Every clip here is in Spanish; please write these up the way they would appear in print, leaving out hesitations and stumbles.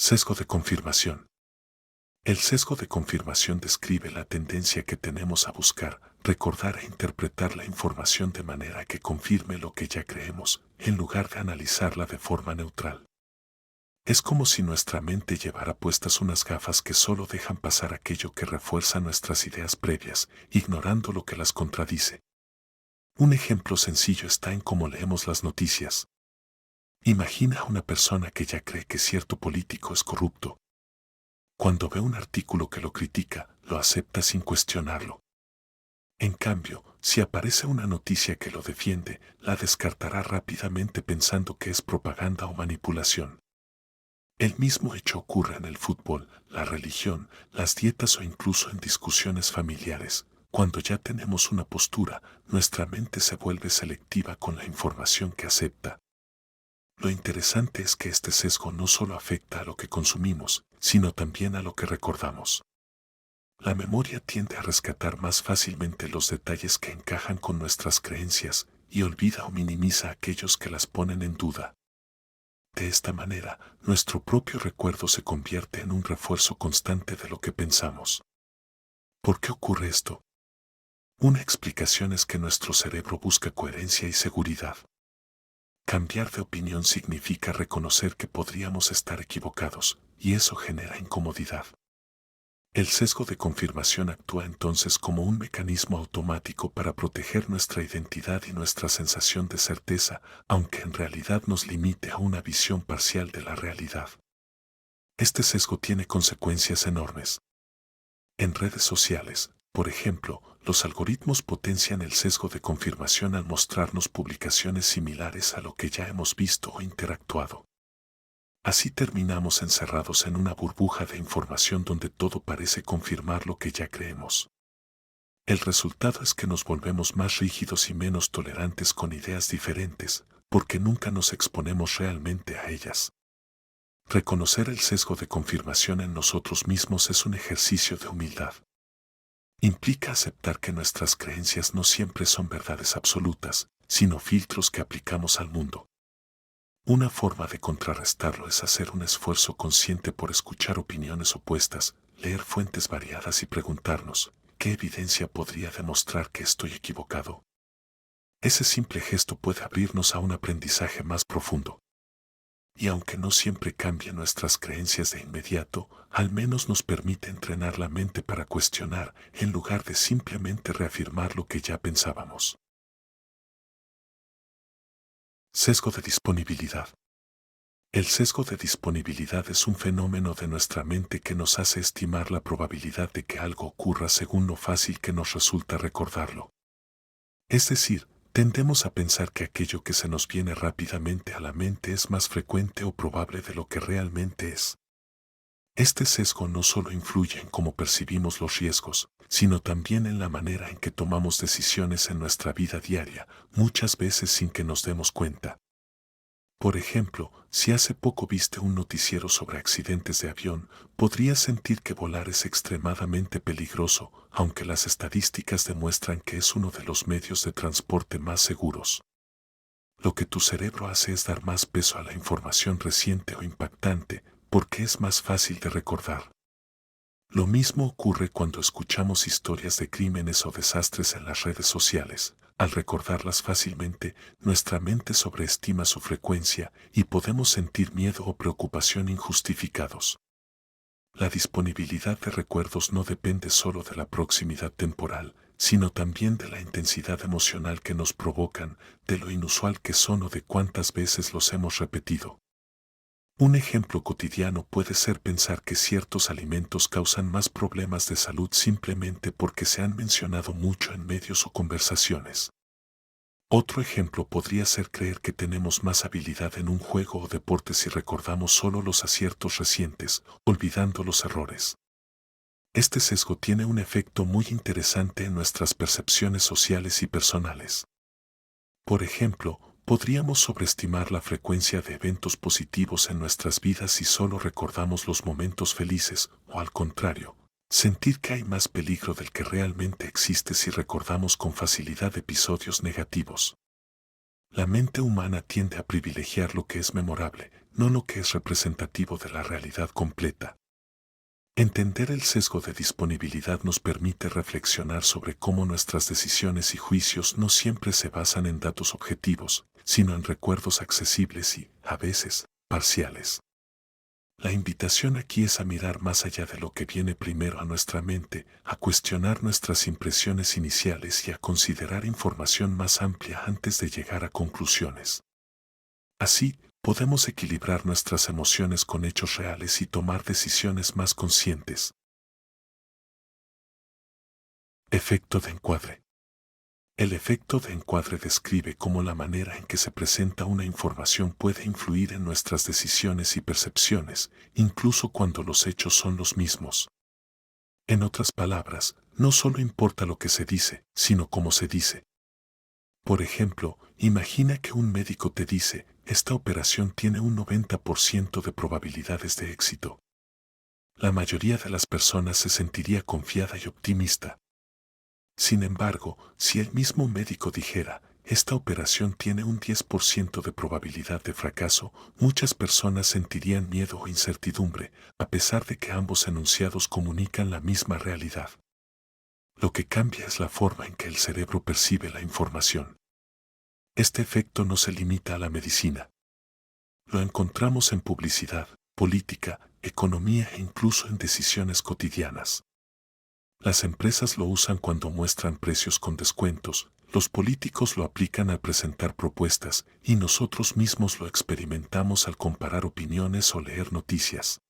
Sesgo de confirmación. El sesgo de confirmación describe la tendencia que tenemos a buscar, recordar e interpretar la información de manera que confirme lo que ya creemos, en lugar de analizarla de forma neutral. Es como si nuestra mente llevara puestas unas gafas que solo dejan pasar aquello que refuerza nuestras ideas previas, ignorando lo que las contradice. Un ejemplo sencillo está en cómo leemos las noticias. Imagina a una persona que ya cree que cierto político es corrupto. Cuando ve un artículo que lo critica, lo acepta sin cuestionarlo. En cambio, si aparece una noticia que lo defiende, la descartará rápidamente pensando que es propaganda o manipulación. El mismo hecho ocurre en el fútbol, la religión, las dietas o incluso en discusiones familiares. Cuando ya tenemos una postura, nuestra mente se vuelve selectiva con la información que acepta. Lo interesante es que este sesgo no solo afecta a lo que consumimos, sino también a lo que recordamos. La memoria tiende a rescatar más fácilmente los detalles que encajan con nuestras creencias y olvida o minimiza aquellos que las ponen en duda. De esta manera, nuestro propio recuerdo se convierte en un refuerzo constante de lo que pensamos. ¿Por qué ocurre esto? Una explicación es que nuestro cerebro busca coherencia y seguridad. Cambiar de opinión significa reconocer que podríamos estar equivocados, y eso genera incomodidad. El sesgo de confirmación actúa entonces como un mecanismo automático para proteger nuestra identidad y nuestra sensación de certeza, aunque en realidad nos limite a una visión parcial de la realidad. Este sesgo tiene consecuencias enormes. En redes sociales, por ejemplo, los algoritmos potencian el sesgo de confirmación al mostrarnos publicaciones similares a lo que ya hemos visto o interactuado. Así terminamos encerrados en una burbuja de información donde todo parece confirmar lo que ya creemos. El resultado es que nos volvemos más rígidos y menos tolerantes con ideas diferentes, porque nunca nos exponemos realmente a ellas. Reconocer el sesgo de confirmación en nosotros mismos es un ejercicio de humildad. Implica aceptar que nuestras creencias no siempre son verdades absolutas, sino filtros que aplicamos al mundo. Una forma de contrarrestarlo es hacer un esfuerzo consciente por escuchar opiniones opuestas, leer fuentes variadas y preguntarnos, ¿qué evidencia podría demostrar que estoy equivocado? Ese simple gesto puede abrirnos a un aprendizaje más profundo. Y aunque no siempre cambie nuestras creencias de inmediato, al menos nos permite entrenar la mente para cuestionar en lugar de simplemente reafirmar lo que ya pensábamos. Sesgo de disponibilidad. El sesgo de disponibilidad es un fenómeno de nuestra mente que nos hace estimar la probabilidad de que algo ocurra según lo fácil que nos resulta recordarlo. Es decir, tendemos a pensar que aquello que se nos viene rápidamente a la mente es más frecuente o probable de lo que realmente es. Este sesgo no solo influye en cómo percibimos los riesgos, sino también en la manera en que tomamos decisiones en nuestra vida diaria, muchas veces sin que nos demos cuenta. Por ejemplo, si hace poco viste un noticiero sobre accidentes de avión, podrías sentir que volar es extremadamente peligroso, aunque las estadísticas demuestran que es uno de los medios de transporte más seguros. Lo que tu cerebro hace es dar más peso a la información reciente o impactante, porque es más fácil de recordar. Lo mismo ocurre cuando escuchamos historias de crímenes o desastres en las redes sociales. Al recordarlas fácilmente, nuestra mente sobreestima su frecuencia y podemos sentir miedo o preocupación injustificados. La disponibilidad de recuerdos no depende solo de la proximidad temporal, sino también de la intensidad emocional que nos provocan, de lo inusual que son o de cuántas veces los hemos repetido. Un ejemplo cotidiano puede ser pensar que ciertos alimentos causan más problemas de salud simplemente porque se han mencionado mucho en medios o conversaciones. Otro ejemplo podría ser creer que tenemos más habilidad en un juego o deporte si recordamos solo los aciertos recientes, olvidando los errores. Este sesgo tiene un efecto muy interesante en nuestras percepciones sociales y personales. Por ejemplo, podríamos sobreestimar la frecuencia de eventos positivos en nuestras vidas si solo recordamos los momentos felices, o al contrario, sentir que hay más peligro del que realmente existe si recordamos con facilidad episodios negativos. La mente humana tiende a privilegiar lo que es memorable, no lo que es representativo de la realidad completa. Entender el sesgo de disponibilidad nos permite reflexionar sobre cómo nuestras decisiones y juicios no siempre se basan en datos objetivos, sino en recuerdos accesibles y, a veces, parciales. La invitación aquí es a mirar más allá de lo que viene primero a nuestra mente, a cuestionar nuestras impresiones iniciales y a considerar información más amplia antes de llegar a conclusiones. Así, podemos equilibrar nuestras emociones con hechos reales y tomar decisiones más conscientes. Efecto de encuadre. El efecto de encuadre describe cómo la manera en que se presenta una información puede influir en nuestras decisiones y percepciones, incluso cuando los hechos son los mismos. En otras palabras, no solo importa lo que se dice, sino cómo se dice. Por ejemplo, imagina que un médico te dice, esta operación tiene un 90% de probabilidades de éxito. La mayoría de las personas se sentiría confiada y optimista. Sin embargo, si el mismo médico dijera, esta operación tiene un 10% de probabilidad de fracaso, muchas personas sentirían miedo o incertidumbre, a pesar de que ambos enunciados comunican la misma realidad. Lo que cambia es la forma en que el cerebro percibe la información. Este efecto no se limita a la medicina. Lo encontramos en publicidad, política, economía e incluso en decisiones cotidianas. Las empresas lo usan cuando muestran precios con descuentos, los políticos lo aplican al presentar propuestas y nosotros mismos lo experimentamos al comparar opiniones o leer noticias.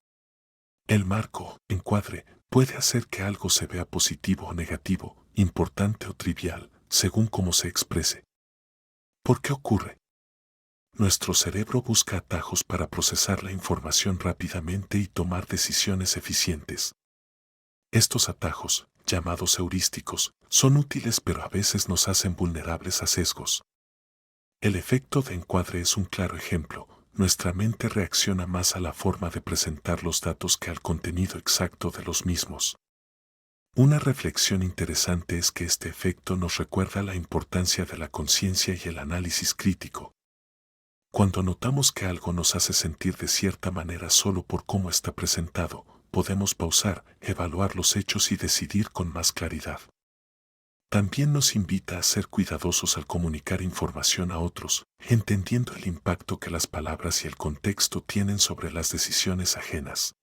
El marco, encuadre, puede hacer que algo se vea positivo o negativo, importante o trivial, según cómo se exprese. ¿Por qué ocurre? Nuestro cerebro busca atajos para procesar la información rápidamente y tomar decisiones eficientes. Estos atajos, llamados heurísticos, son útiles pero a veces nos hacen vulnerables a sesgos. El efecto de encuadre es un claro ejemplo. Nuestra mente reacciona más a la forma de presentar los datos que al contenido exacto de los mismos. Una reflexión interesante es que este efecto nos recuerda la importancia de la conciencia y el análisis crítico. Cuando notamos que algo nos hace sentir de cierta manera solo por cómo está presentado, podemos pausar, evaluar los hechos y decidir con más claridad. También nos invita a ser cuidadosos al comunicar información a otros, entendiendo el impacto que las palabras y el contexto tienen sobre las decisiones ajenas.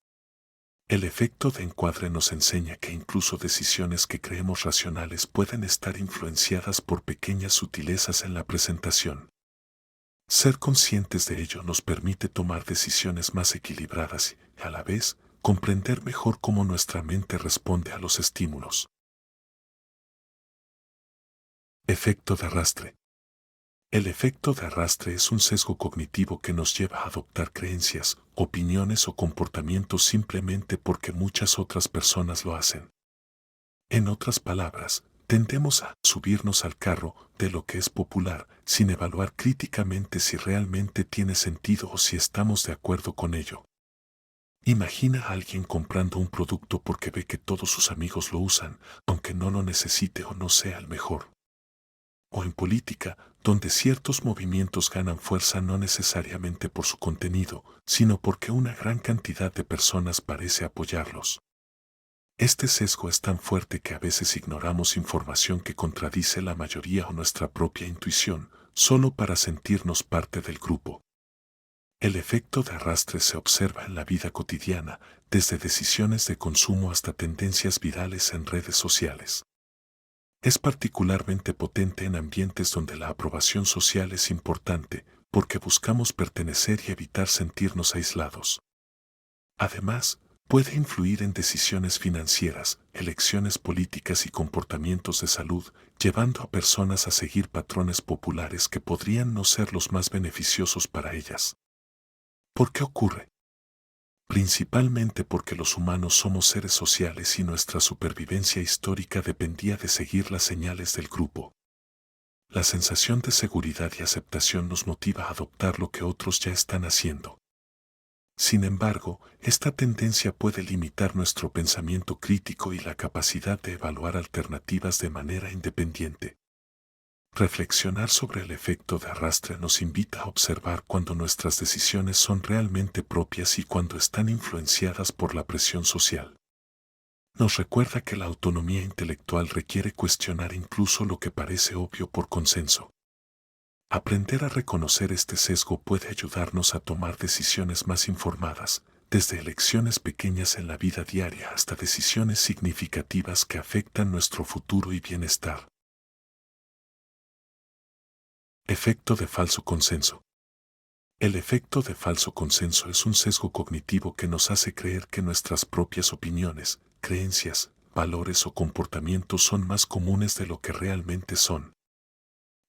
El efecto de encuadre nos enseña que incluso decisiones que creemos racionales pueden estar influenciadas por pequeñas sutilezas en la presentación. Ser conscientes de ello nos permite tomar decisiones más equilibradas y, a la vez, comprender mejor cómo nuestra mente responde a los estímulos. Efecto de arrastre. El efecto de arrastre es un sesgo cognitivo que nos lleva a adoptar creencias, opiniones o comportamientos simplemente porque muchas otras personas lo hacen. En otras palabras, tendemos a subirnos al carro de lo que es popular sin evaluar críticamente si realmente tiene sentido o si estamos de acuerdo con ello. Imagina a alguien comprando un producto porque ve que todos sus amigos lo usan, aunque no lo necesite o no sea el mejor. O en política, donde ciertos movimientos ganan fuerza no necesariamente por su contenido, sino porque una gran cantidad de personas parece apoyarlos. Este sesgo es tan fuerte que a veces ignoramos información que contradice la mayoría o nuestra propia intuición, solo para sentirnos parte del grupo. El efecto de arrastre se observa en la vida cotidiana, desde decisiones de consumo hasta tendencias virales en redes sociales. Es particularmente potente en ambientes donde la aprobación social es importante, porque buscamos pertenecer y evitar sentirnos aislados. Además, puede influir en decisiones financieras, elecciones políticas y comportamientos de salud, llevando a personas a seguir patrones populares que podrían no ser los más beneficiosos para ellas. ¿Por qué ocurre? Principalmente porque los humanos somos seres sociales y nuestra supervivencia histórica dependía de seguir las señales del grupo. La sensación de seguridad y aceptación nos motiva a adoptar lo que otros ya están haciendo. Sin embargo, esta tendencia puede limitar nuestro pensamiento crítico y la capacidad de evaluar alternativas de manera independiente. Reflexionar sobre el efecto de arrastre nos invita a observar cuando nuestras decisiones son realmente propias y cuando están influenciadas por la presión social. Nos recuerda que la autonomía intelectual requiere cuestionar incluso lo que parece obvio por consenso. Aprender a reconocer este sesgo puede ayudarnos a tomar decisiones más informadas, desde elecciones pequeñas en la vida diaria hasta decisiones significativas que afectan nuestro futuro y bienestar. Efecto de falso consenso. El efecto de falso consenso es un sesgo cognitivo que nos hace creer que nuestras propias opiniones, creencias, valores o comportamientos son más comunes de lo que realmente son.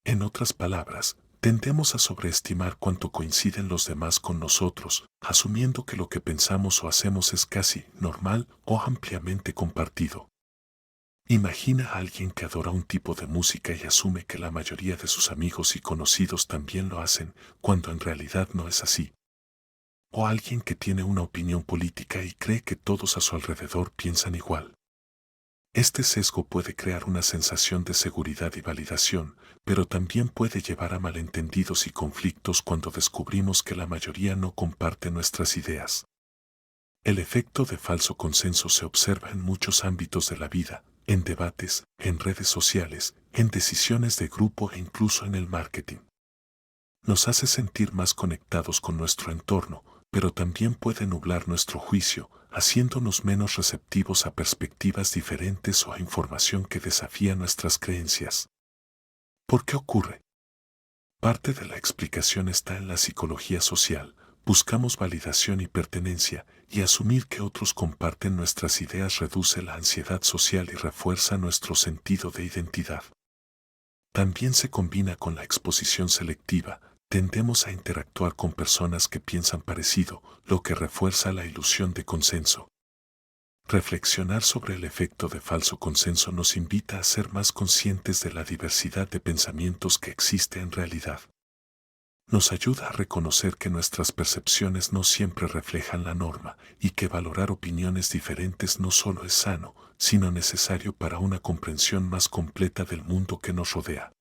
En otras palabras, tendemos a sobreestimar cuánto coinciden los demás con nosotros, asumiendo que lo que pensamos o hacemos es casi normal o ampliamente compartido. Imagina a alguien que adora un tipo de música y asume que la mayoría de sus amigos y conocidos también lo hacen, cuando en realidad no es así. O alguien que tiene una opinión política y cree que todos a su alrededor piensan igual. Este sesgo puede crear una sensación de seguridad y validación, pero también puede llevar a malentendidos y conflictos cuando descubrimos que la mayoría no comparte nuestras ideas. El efecto de falso consenso se observa en muchos ámbitos de la vida, en debates, en redes sociales, en decisiones de grupo e incluso en el marketing. Nos hace sentir más conectados con nuestro entorno, pero también puede nublar nuestro juicio, haciéndonos menos receptivos a perspectivas diferentes o a información que desafía nuestras creencias. ¿Por qué ocurre? Parte de la explicación está en la psicología social. Buscamos validación y pertenencia, y asumir que otros comparten nuestras ideas reduce la ansiedad social y refuerza nuestro sentido de identidad. También se combina con la exposición selectiva, tendemos a interactuar con personas que piensan parecido, lo que refuerza la ilusión de consenso. Reflexionar sobre el efecto de falso consenso nos invita a ser más conscientes de la diversidad de pensamientos que existe en realidad. Nos ayuda a reconocer que nuestras percepciones no siempre reflejan la norma y que valorar opiniones diferentes no solo es sano, sino necesario para una comprensión más completa del mundo que nos rodea.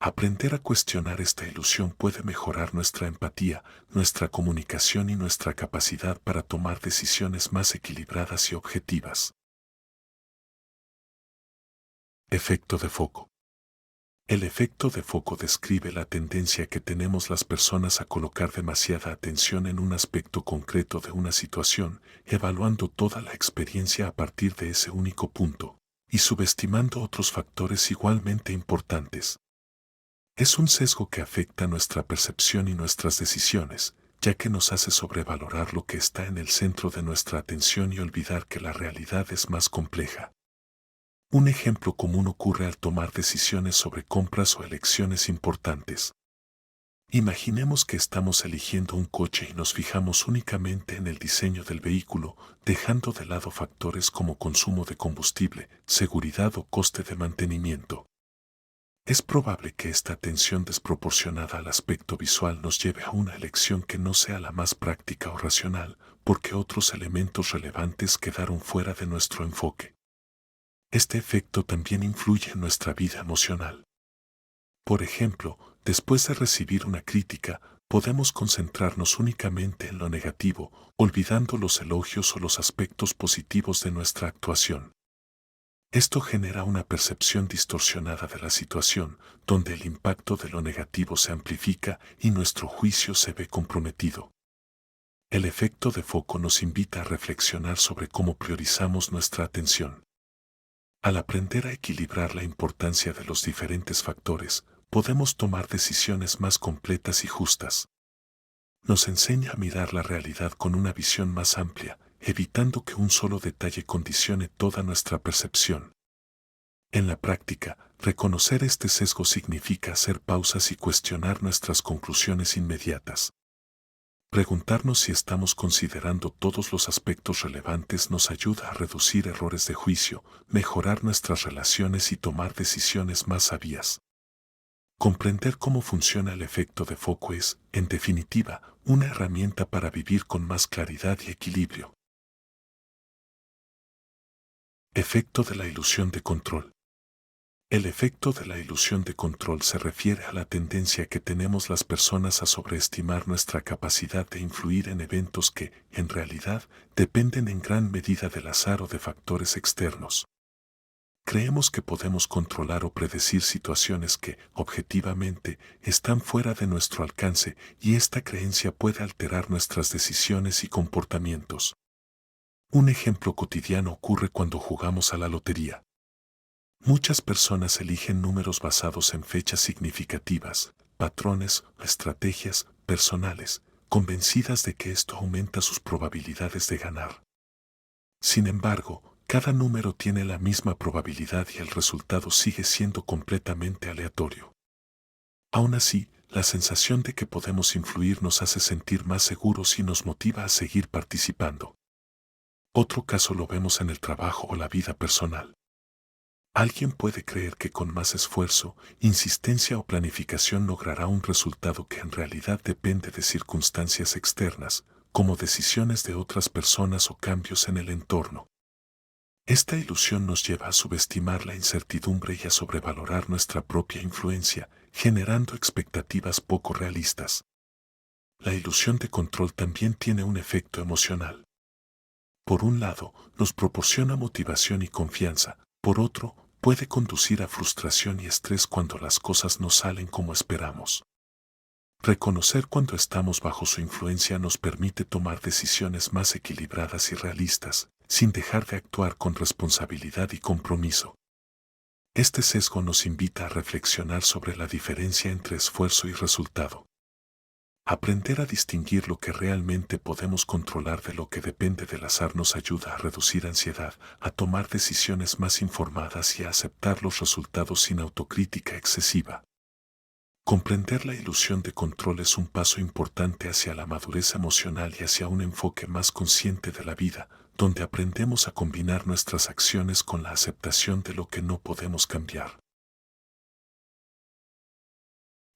Aprender a cuestionar esta ilusión puede mejorar nuestra empatía, nuestra comunicación y nuestra capacidad para tomar decisiones más equilibradas y objetivas. Efecto de foco. El efecto de foco describe la tendencia que tenemos las personas a colocar demasiada atención en un aspecto concreto de una situación, evaluando toda la experiencia a partir de ese único punto, y subestimando otros factores igualmente importantes. Es un sesgo que afecta nuestra percepción y nuestras decisiones, ya que nos hace sobrevalorar lo que está en el centro de nuestra atención y olvidar que la realidad es más compleja. Un ejemplo común ocurre al tomar decisiones sobre compras o elecciones importantes. Imaginemos que estamos eligiendo un coche y nos fijamos únicamente en el diseño del vehículo, dejando de lado factores como consumo de combustible, seguridad o coste de mantenimiento. Es probable que esta atención desproporcionada al aspecto visual nos lleve a una elección que no sea la más práctica o racional, porque otros elementos relevantes quedaron fuera de nuestro enfoque. Este efecto también influye en nuestra vida emocional. Por ejemplo, después de recibir una crítica, podemos concentrarnos únicamente en lo negativo, olvidando los elogios o los aspectos positivos de nuestra actuación. Esto genera una percepción distorsionada de la situación, donde el impacto de lo negativo se amplifica y nuestro juicio se ve comprometido. El efecto de foco nos invita a reflexionar sobre cómo priorizamos nuestra atención. Al aprender a equilibrar la importancia de los diferentes factores, podemos tomar decisiones más completas y justas. Nos enseña a mirar la realidad con una visión más amplia, evitando que un solo detalle condicione toda nuestra percepción. En la práctica, reconocer este sesgo significa hacer pausas y cuestionar nuestras conclusiones inmediatas. Preguntarnos si estamos considerando todos los aspectos relevantes nos ayuda a reducir errores de juicio, mejorar nuestras relaciones y tomar decisiones más sabias. Comprender cómo funciona el efecto de foco es, en definitiva, una herramienta para vivir con más claridad y equilibrio. Efecto de la ilusión de control. El efecto de la ilusión de control se refiere a la tendencia que tenemos las personas a sobreestimar nuestra capacidad de influir en eventos que, en realidad, dependen en gran medida del azar o de factores externos. Creemos que podemos controlar o predecir situaciones que, objetivamente, están fuera de nuestro alcance y esta creencia puede alterar nuestras decisiones y comportamientos. Un ejemplo cotidiano ocurre cuando jugamos a la lotería. Muchas personas eligen números basados en fechas significativas, patrones o estrategias personales, convencidas de que esto aumenta sus probabilidades de ganar. Sin embargo, cada número tiene la misma probabilidad y el resultado sigue siendo completamente aleatorio. Aún así, la sensación de que podemos influir nos hace sentir más seguros y nos motiva a seguir participando. Otro caso lo vemos en el trabajo o la vida personal. Alguien puede creer que con más esfuerzo, insistencia o planificación logrará un resultado que en realidad depende de circunstancias externas, como decisiones de otras personas o cambios en el entorno. Esta ilusión nos lleva a subestimar la incertidumbre y a sobrevalorar nuestra propia influencia, generando expectativas poco realistas. La ilusión de control también tiene un efecto emocional. Por un lado, nos proporciona motivación y confianza, por otro, puede conducir a frustración y estrés cuando las cosas no salen como esperamos. Reconocer cuando estamos bajo su influencia nos permite tomar decisiones más equilibradas y realistas, sin dejar de actuar con responsabilidad y compromiso. Este sesgo nos invita a reflexionar sobre la diferencia entre esfuerzo y resultado. Aprender a distinguir lo que realmente podemos controlar de lo que depende del azar nos ayuda a reducir ansiedad, a tomar decisiones más informadas y a aceptar los resultados sin autocrítica excesiva. Comprender la ilusión de control es un paso importante hacia la madurez emocional y hacia un enfoque más consciente de la vida, donde aprendemos a combinar nuestras acciones con la aceptación de lo que no podemos cambiar.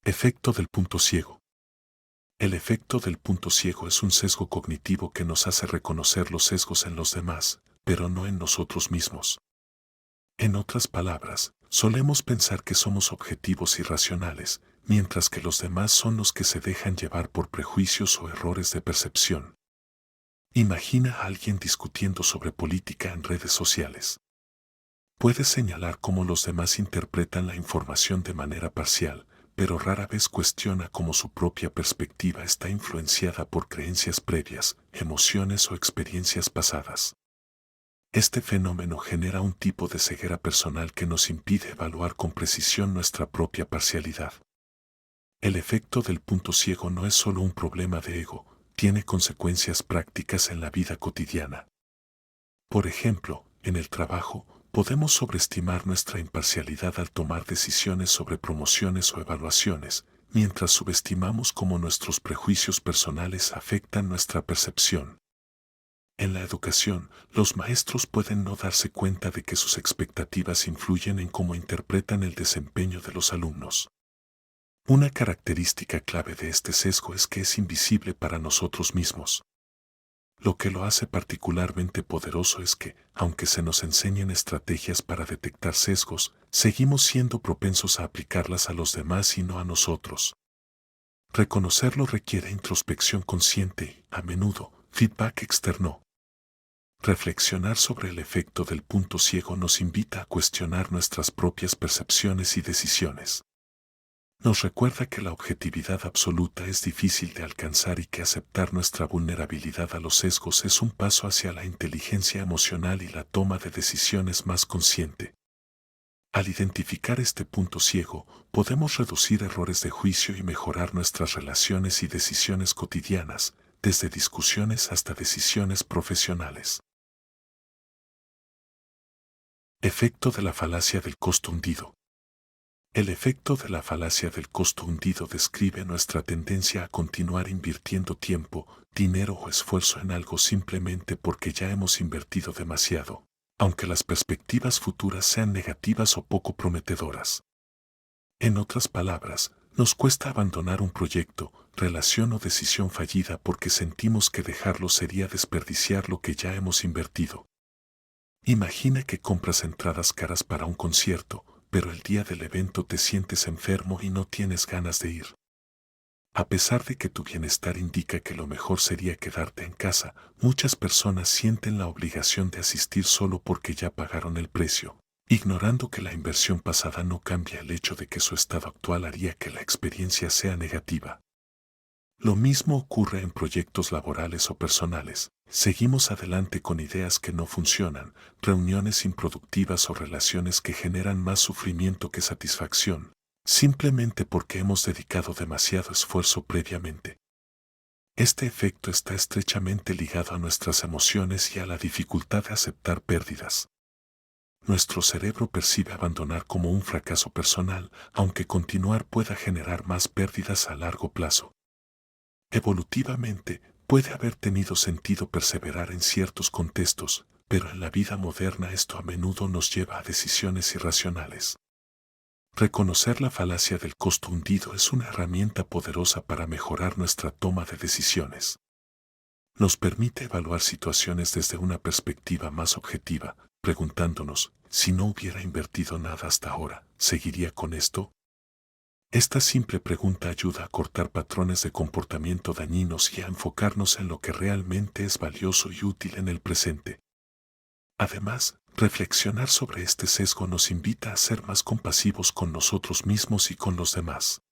Efecto del punto ciego. El efecto del punto ciego es un sesgo cognitivo que nos hace reconocer los sesgos en los demás, pero no en nosotros mismos. En otras palabras, solemos pensar que somos objetivos y racionales, mientras que los demás son los que se dejan llevar por prejuicios o errores de percepción. Imagina a alguien discutiendo sobre política en redes sociales. Puedes señalar cómo los demás interpretan la información de manera parcial, pero rara vez cuestiona cómo su propia perspectiva está influenciada por creencias previas, emociones o experiencias pasadas. Este fenómeno genera un tipo de ceguera personal que nos impide evaluar con precisión nuestra propia parcialidad. El efecto del punto ciego no es solo un problema de ego, tiene consecuencias prácticas en la vida cotidiana. Por ejemplo, en el trabajo, podemos sobreestimar nuestra imparcialidad al tomar decisiones sobre promociones o evaluaciones, mientras subestimamos cómo nuestros prejuicios personales afectan nuestra percepción. En la educación, los maestros pueden no darse cuenta de que sus expectativas influyen en cómo interpretan el desempeño de los alumnos. Una característica clave de este sesgo es que es invisible para nosotros mismos. Lo que lo hace particularmente poderoso es que, aunque se nos enseñen estrategias para detectar sesgos, seguimos siendo propensos a aplicarlas a los demás y no a nosotros. Reconocerlo requiere introspección consciente, a menudo, feedback externo. Reflexionar sobre el efecto del punto ciego nos invita a cuestionar nuestras propias percepciones y decisiones. Nos recuerda que la objetividad absoluta es difícil de alcanzar y que aceptar nuestra vulnerabilidad a los sesgos es un paso hacia la inteligencia emocional y la toma de decisiones más consciente. Al identificar este punto ciego, podemos reducir errores de juicio y mejorar nuestras relaciones y decisiones cotidianas, desde discusiones hasta decisiones profesionales. Efecto de la falacia del costo hundido. El efecto de la falacia del costo hundido describe nuestra tendencia a continuar invirtiendo tiempo, dinero o esfuerzo en algo simplemente porque ya hemos invertido demasiado, aunque las perspectivas futuras sean negativas o poco prometedoras. En otras palabras, nos cuesta abandonar un proyecto, relación o decisión fallida porque sentimos que dejarlo sería desperdiciar lo que ya hemos invertido. Imagina que compras entradas caras para un concierto, pero el día del evento te sientes enfermo y no tienes ganas de ir. A pesar de que tu bienestar indica que lo mejor sería quedarte en casa, muchas personas sienten la obligación de asistir solo porque ya pagaron el precio, ignorando que la inversión pasada no cambia el hecho de que su estado actual haría que la experiencia sea negativa. Lo mismo ocurre en proyectos laborales o personales. Seguimos adelante con ideas que no funcionan, reuniones improductivas o relaciones que generan más sufrimiento que satisfacción, simplemente porque hemos dedicado demasiado esfuerzo previamente. Este efecto está estrechamente ligado a nuestras emociones y a la dificultad de aceptar pérdidas. Nuestro cerebro percibe abandonar como un fracaso personal, aunque continuar pueda generar más pérdidas a largo plazo. Evolutivamente, puede haber tenido sentido perseverar en ciertos contextos, pero en la vida moderna esto a menudo nos lleva a decisiones irracionales. Reconocer la falacia del costo hundido es una herramienta poderosa para mejorar nuestra toma de decisiones. Nos permite evaluar situaciones desde una perspectiva más objetiva, preguntándonos, si no hubiera invertido nada hasta ahora, ¿seguiría con esto? Esta simple pregunta ayuda a cortar patrones de comportamiento dañinos y a enfocarnos en lo que realmente es valioso y útil en el presente. Además, reflexionar sobre este sesgo nos invita a ser más compasivos con nosotros mismos y con los demás.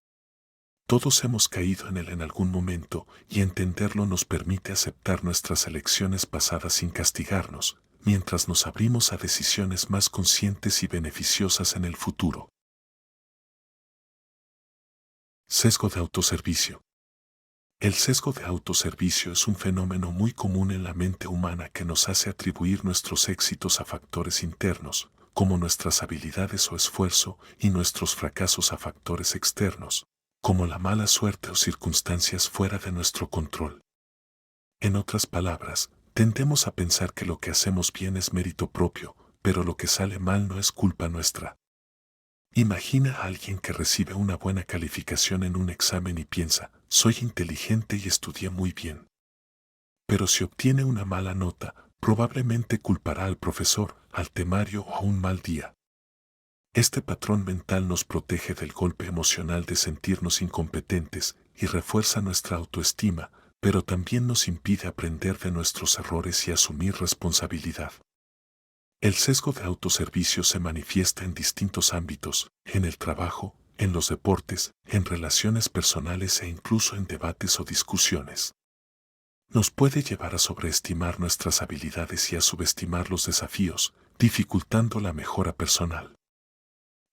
Todos hemos caído en él en algún momento y entenderlo nos permite aceptar nuestras elecciones pasadas sin castigarnos, mientras nos abrimos a decisiones más conscientes y beneficiosas en el futuro. Sesgo de autoservicio. El sesgo de autoservicio es un fenómeno muy común en la mente humana que nos hace atribuir nuestros éxitos a factores internos, como nuestras habilidades o esfuerzo, y nuestros fracasos a factores externos, como la mala suerte o circunstancias fuera de nuestro control. En otras palabras, tendemos a pensar que lo que hacemos bien es mérito propio, pero lo que sale mal no es culpa nuestra. Imagina a alguien que recibe una buena calificación en un examen y piensa, soy inteligente y estudié muy bien. Pero si obtiene una mala nota, probablemente culpará al profesor, al temario o a un mal día. Este patrón mental nos protege del golpe emocional de sentirnos incompetentes y refuerza nuestra autoestima, pero también nos impide aprender de nuestros errores y asumir responsabilidad. El sesgo de autoservicio se manifiesta en distintos ámbitos, en el trabajo, en los deportes, en relaciones personales e incluso en debates o discusiones. Nos puede llevar a sobreestimar nuestras habilidades y a subestimar los desafíos, dificultando la mejora personal.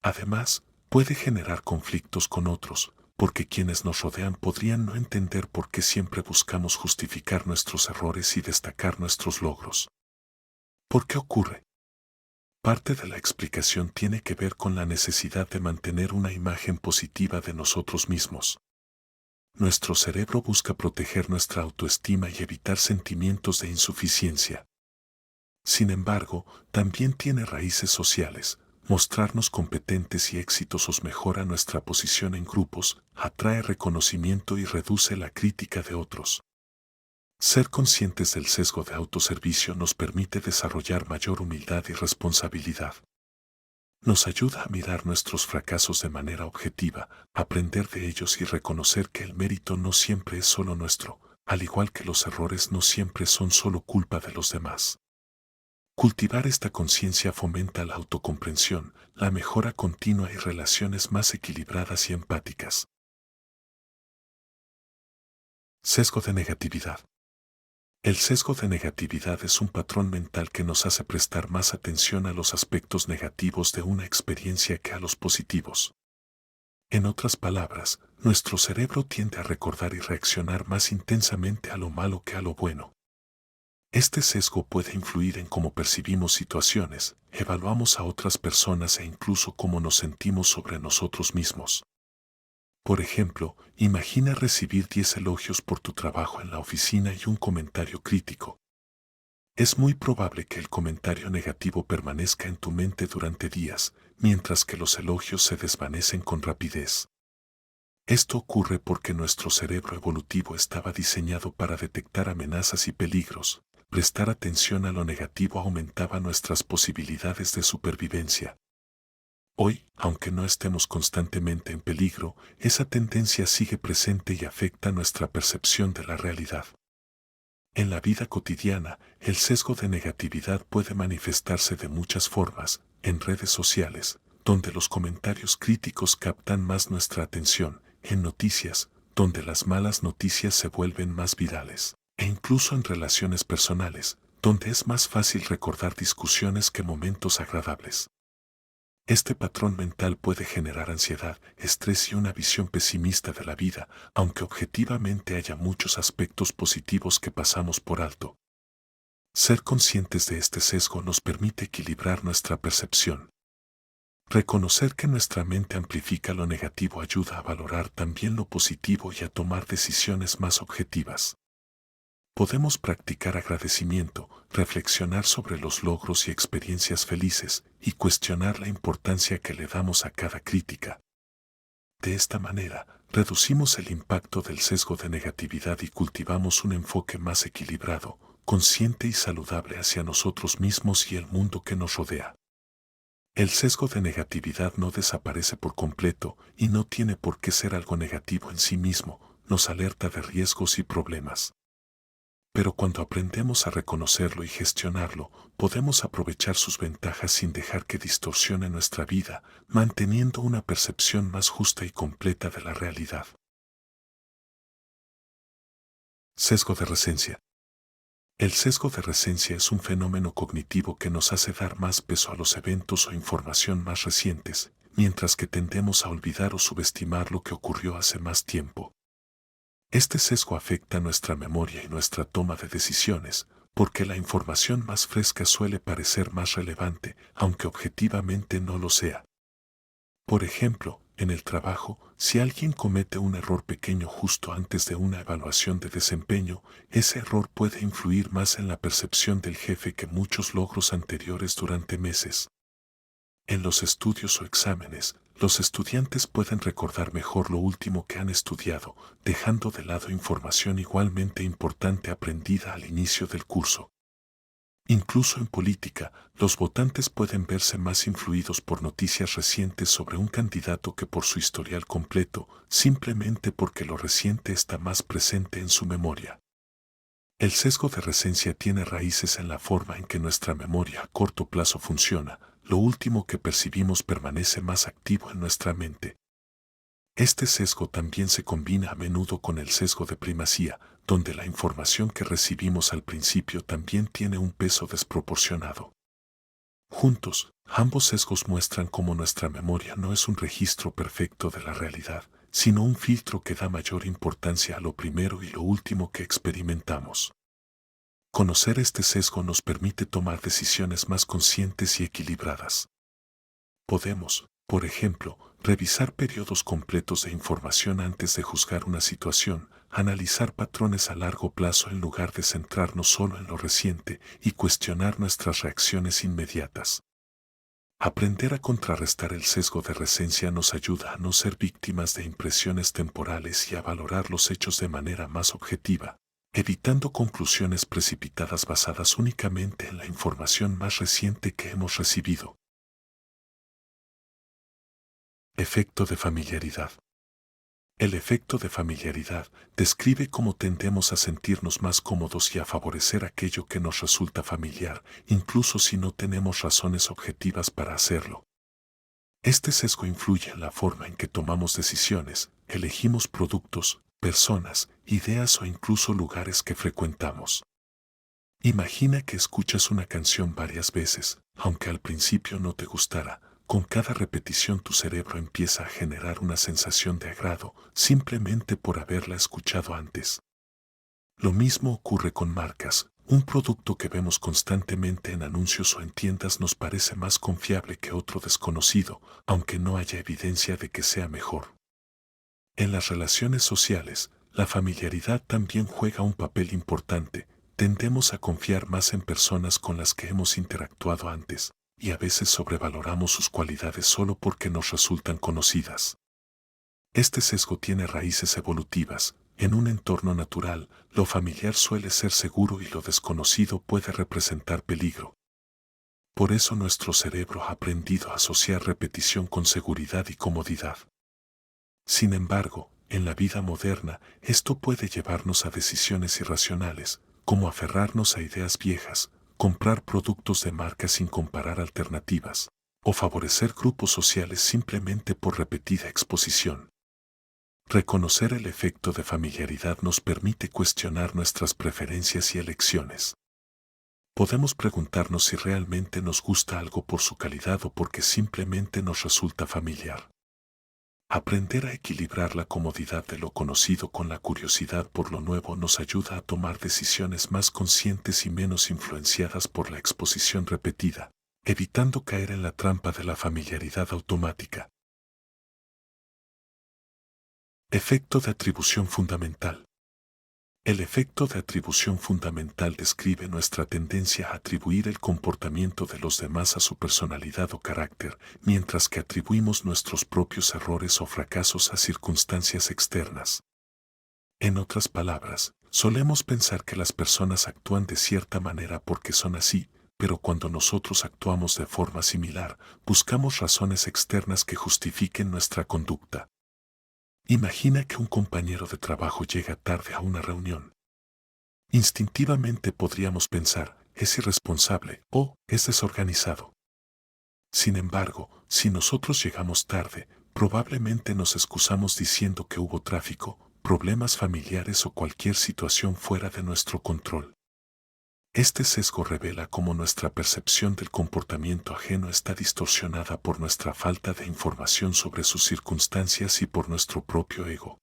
Además, puede generar conflictos con otros, porque quienes nos rodean podrían no entender por qué siempre buscamos justificar nuestros errores y destacar nuestros logros. ¿Por qué ocurre? Parte de la explicación tiene que ver con la necesidad de mantener una imagen positiva de nosotros mismos. Nuestro cerebro busca proteger nuestra autoestima y evitar sentimientos de insuficiencia. Sin embargo, también tiene raíces sociales. Mostrarnos competentes y exitosos mejora nuestra posición en grupos, atrae reconocimiento y reduce la crítica de otros. Ser conscientes del sesgo de autoservicio nos permite desarrollar mayor humildad y responsabilidad. Nos ayuda a mirar nuestros fracasos de manera objetiva, aprender de ellos y reconocer que el mérito no siempre es solo nuestro, al igual que los errores no siempre son solo culpa de los demás. Cultivar esta conciencia fomenta la autocomprensión, la mejora continua y relaciones más equilibradas y empáticas. Sesgo de negatividad. El sesgo de negatividad es un patrón mental que nos hace prestar más atención a los aspectos negativos de una experiencia que a los positivos. En otras palabras, nuestro cerebro tiende a recordar y reaccionar más intensamente a lo malo que a lo bueno. Este sesgo puede influir en cómo percibimos situaciones, evaluamos a otras personas e incluso cómo nos sentimos sobre nosotros mismos. Por ejemplo, imagina recibir 10 elogios por tu trabajo en la oficina y un comentario crítico. Es muy probable que el comentario negativo permanezca en tu mente durante días, mientras que los elogios se desvanecen con rapidez. Esto ocurre porque nuestro cerebro evolutivo estaba diseñado para detectar amenazas y peligros. Prestar atención a lo negativo aumentaba nuestras posibilidades de supervivencia. Hoy, aunque no estemos constantemente en peligro, esa tendencia sigue presente y afecta nuestra percepción de la realidad. En la vida cotidiana, el sesgo de negatividad puede manifestarse de muchas formas, en redes sociales, donde los comentarios críticos captan más nuestra atención, en noticias, donde las malas noticias se vuelven más virales, e incluso en relaciones personales, donde es más fácil recordar discusiones que momentos agradables. Este patrón mental puede generar ansiedad, estrés y una visión pesimista de la vida, aunque objetivamente haya muchos aspectos positivos que pasamos por alto. Ser conscientes de este sesgo nos permite equilibrar nuestra percepción. Reconocer que nuestra mente amplifica lo negativo ayuda a valorar también lo positivo y a tomar decisiones más objetivas. Podemos practicar agradecimiento, reflexionar sobre los logros y experiencias felices y cuestionar la importancia que le damos a cada crítica. De esta manera, reducimos el impacto del sesgo de negatividad y cultivamos un enfoque más equilibrado, consciente y saludable hacia nosotros mismos y el mundo que nos rodea. El sesgo de negatividad no desaparece por completo y no tiene por qué ser algo negativo en sí mismo, nos alerta de riesgos y problemas. Pero cuando aprendemos a reconocerlo y gestionarlo, podemos aprovechar sus ventajas sin dejar que distorsione nuestra vida, manteniendo una percepción más justa y completa de la realidad. Sesgo de recencia. El sesgo de recencia es un fenómeno cognitivo que nos hace dar más peso a los eventos o información más recientes, mientras que tendemos a olvidar o subestimar lo que ocurrió hace más tiempo. Este sesgo afecta nuestra memoria y nuestra toma de decisiones, porque la información más fresca suele parecer más relevante, aunque objetivamente no lo sea. Por ejemplo, en el trabajo, si alguien comete un error pequeño justo antes de una evaluación de desempeño, ese error puede influir más en la percepción del jefe que muchos logros anteriores durante meses. En los estudios o exámenes, los estudiantes pueden recordar mejor lo último que han estudiado, dejando de lado información igualmente importante aprendida al inicio del curso. Incluso en política, los votantes pueden verse más influidos por noticias recientes sobre un candidato que por su historial completo, simplemente porque lo reciente está más presente en su memoria. El sesgo de recencia tiene raíces en la forma en que nuestra memoria a corto plazo funciona. Lo último que percibimos permanece más activo en nuestra mente. Este sesgo también se combina a menudo con el sesgo de primacía, donde la información que recibimos al principio también tiene un peso desproporcionado. Juntos, ambos sesgos muestran cómo nuestra memoria no es un registro perfecto de la realidad, sino un filtro que da mayor importancia a lo primero y lo último que experimentamos. Conocer este sesgo nos permite tomar decisiones más conscientes y equilibradas. Podemos, por ejemplo, revisar periodos completos de información antes de juzgar una situación, analizar patrones a largo plazo en lugar de centrarnos solo en lo reciente y cuestionar nuestras reacciones inmediatas. Aprender a contrarrestar el sesgo de recencia nos ayuda a no ser víctimas de impresiones temporales y a valorar los hechos de manera más objetiva, evitando conclusiones precipitadas basadas únicamente en la información más reciente que hemos recibido. Efecto de familiaridad. El efecto de familiaridad describe cómo tendemos a sentirnos más cómodos y a favorecer aquello que nos resulta familiar, incluso si no tenemos razones objetivas para hacerlo. Este sesgo influye en la forma en que tomamos decisiones, elegimos productos, personas, ideas o incluso lugares que frecuentamos. Imagina que escuchas una canción varias veces, aunque al principio no te gustara. Con cada repetición tu cerebro empieza a generar una sensación de agrado, simplemente por haberla escuchado antes. Lo mismo ocurre con marcas. Un producto que vemos constantemente en anuncios o en tiendas nos parece más confiable que otro desconocido, aunque no haya evidencia de que sea mejor. En las relaciones sociales, la familiaridad también juega un papel importante. Tendemos a confiar más en personas con las que hemos interactuado antes, y a veces sobrevaloramos sus cualidades solo porque nos resultan conocidas. Este sesgo tiene raíces evolutivas. En un entorno natural, lo familiar suele ser seguro y lo desconocido puede representar peligro. Por eso nuestro cerebro ha aprendido a asociar repetición con seguridad y comodidad. Sin embargo, en la vida moderna, esto puede llevarnos a decisiones irracionales, como aferrarnos a ideas viejas, comprar productos de marca sin comparar alternativas, o favorecer grupos sociales simplemente por repetida exposición. Reconocer el efecto de familiaridad nos permite cuestionar nuestras preferencias y elecciones. Podemos preguntarnos si realmente nos gusta algo por su calidad o porque simplemente nos resulta familiar. Aprender a equilibrar la comodidad de lo conocido con la curiosidad por lo nuevo nos ayuda a tomar decisiones más conscientes y menos influenciadas por la exposición repetida, evitando caer en la trampa de la familiaridad automática. Efecto de atribución fundamental. El efecto de atribución fundamental describe nuestra tendencia a atribuir el comportamiento de los demás a su personalidad o carácter, mientras que atribuimos nuestros propios errores o fracasos a circunstancias externas. En otras palabras, solemos pensar que las personas actúan de cierta manera porque son así, pero cuando nosotros actuamos de forma similar, buscamos razones externas que justifiquen nuestra conducta. Imagina que un compañero de trabajo llega tarde a una reunión. Instintivamente podríamos pensar, es irresponsable o es desorganizado. Sin embargo, si nosotros llegamos tarde, probablemente nos excusamos diciendo que hubo tráfico, problemas familiares o cualquier situación fuera de nuestro control. Este sesgo revela cómo nuestra percepción del comportamiento ajeno está distorsionada por nuestra falta de información sobre sus circunstancias y por nuestro propio ego.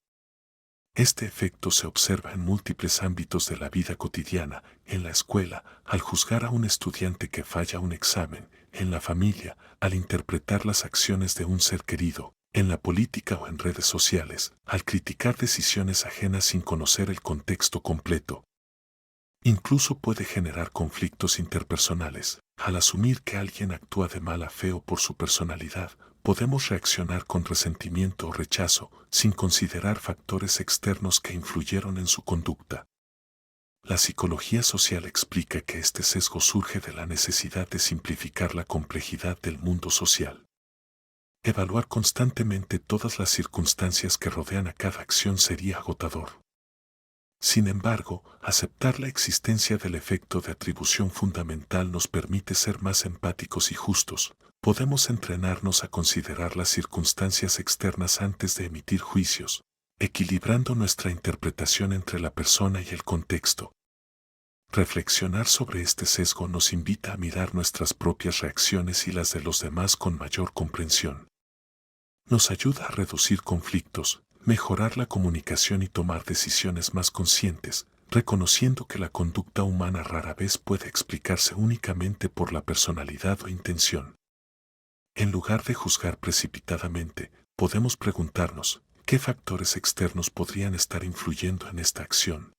Este efecto se observa en múltiples ámbitos de la vida cotidiana, en la escuela, al juzgar a un estudiante que falla un examen, en la familia, al interpretar las acciones de un ser querido, en la política o en redes sociales, al criticar decisiones ajenas sin conocer el contexto completo. Incluso puede generar conflictos interpersonales. Al asumir que alguien actúa de mala fe o por su personalidad, podemos reaccionar con resentimiento o rechazo, sin considerar factores externos que influyeron en su conducta. La psicología social explica que este sesgo surge de la necesidad de simplificar la complejidad del mundo social. Evaluar constantemente todas las circunstancias que rodean a cada acción sería agotador. Sin embargo, aceptar la existencia del efecto de atribución fundamental nos permite ser más empáticos y justos. Podemos entrenarnos a considerar las circunstancias externas antes de emitir juicios, equilibrando nuestra interpretación entre la persona y el contexto. Reflexionar sobre este sesgo nos invita a mirar nuestras propias reacciones y las de los demás con mayor comprensión. Nos ayuda a reducir conflictos, mejorar la comunicación y tomar decisiones más conscientes, reconociendo que la conducta humana rara vez puede explicarse únicamente por la personalidad o intención. En lugar de juzgar precipitadamente, podemos preguntarnos, ¿qué factores externos podrían estar influyendo en esta acción?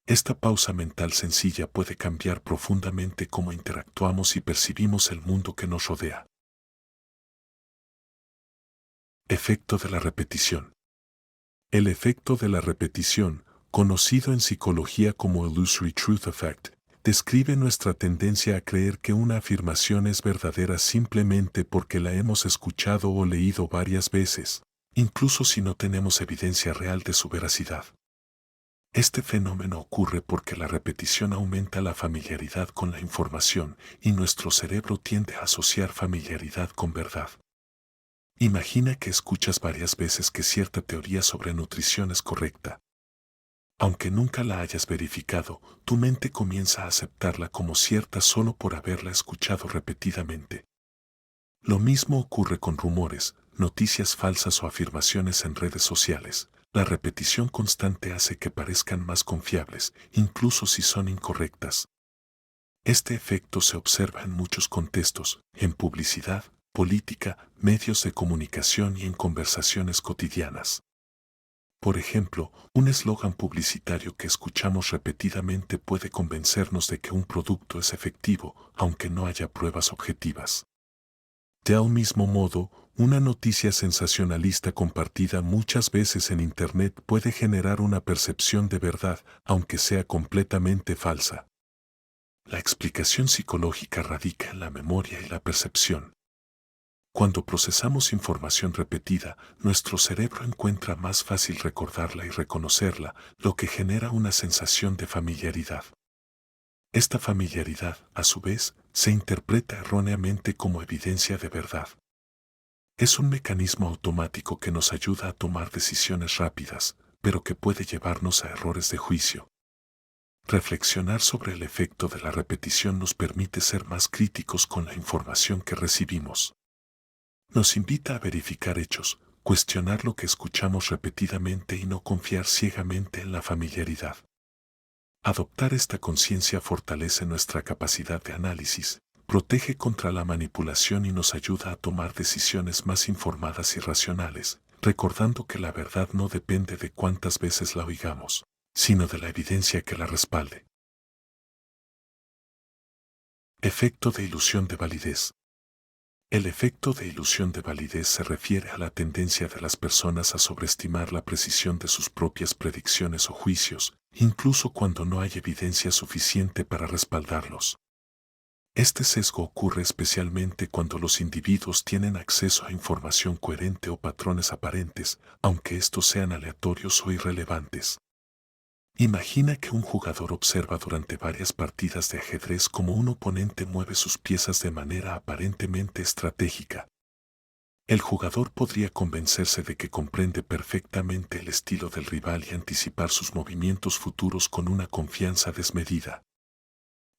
Esta pausa mental sencilla puede cambiar profundamente cómo interactuamos y percibimos el mundo que nos rodea. Efecto de la repetición. El efecto de la repetición, conocido en psicología como Illusory Truth Effect, describe nuestra tendencia a creer que una afirmación es verdadera simplemente porque la hemos escuchado o leído varias veces, incluso si no tenemos evidencia real de su veracidad. Este fenómeno ocurre porque la repetición aumenta la familiaridad con la información y nuestro cerebro tiende a asociar familiaridad con verdad. Imagina que escuchas varias veces que cierta teoría sobre nutrición es correcta. Aunque nunca la hayas verificado, tu mente comienza a aceptarla como cierta solo por haberla escuchado repetidamente. Lo mismo ocurre con rumores, noticias falsas o afirmaciones en redes sociales. La repetición constante hace que parezcan más confiables, incluso si son incorrectas. Este efecto se observa en muchos contextos, en publicidad, política, medios de comunicación y en conversaciones cotidianas. Por ejemplo, un eslogan publicitario que escuchamos repetidamente puede convencernos de que un producto es efectivo, aunque no haya pruebas objetivas. De mismo modo, una noticia sensacionalista compartida muchas veces en Internet puede generar una percepción de verdad, aunque sea completamente falsa. La explicación psicológica radica en la memoria y la percepción. Cuando procesamos información repetida, nuestro cerebro encuentra más fácil recordarla y reconocerla, lo que genera una sensación de familiaridad. Esta familiaridad, a su vez, se interpreta erróneamente como evidencia de verdad. Es un mecanismo automático que nos ayuda a tomar decisiones rápidas, pero que puede llevarnos a errores de juicio. Reflexionar sobre el efecto de la repetición nos permite ser más críticos con la información que recibimos. Nos invita a verificar hechos, cuestionar lo que escuchamos repetidamente y no confiar ciegamente en la familiaridad. Adoptar esta conciencia fortalece nuestra capacidad de análisis, protege contra la manipulación y nos ayuda a tomar decisiones más informadas y racionales, recordando que la verdad no depende de cuántas veces la oigamos, sino de la evidencia que la respalde. Efecto de ilusión de validez. El efecto de ilusión de validez se refiere a la tendencia de las personas a sobreestimar la precisión de sus propias predicciones o juicios, incluso cuando no hay evidencia suficiente para respaldarlos. Este sesgo ocurre especialmente cuando los individuos tienen acceso a información coherente o patrones aparentes, aunque estos sean aleatorios o irrelevantes. Imagina que un jugador observa durante varias partidas de ajedrez cómo un oponente mueve sus piezas de manera aparentemente estratégica. El jugador podría convencerse de que comprende perfectamente el estilo del rival y anticipar sus movimientos futuros con una confianza desmedida.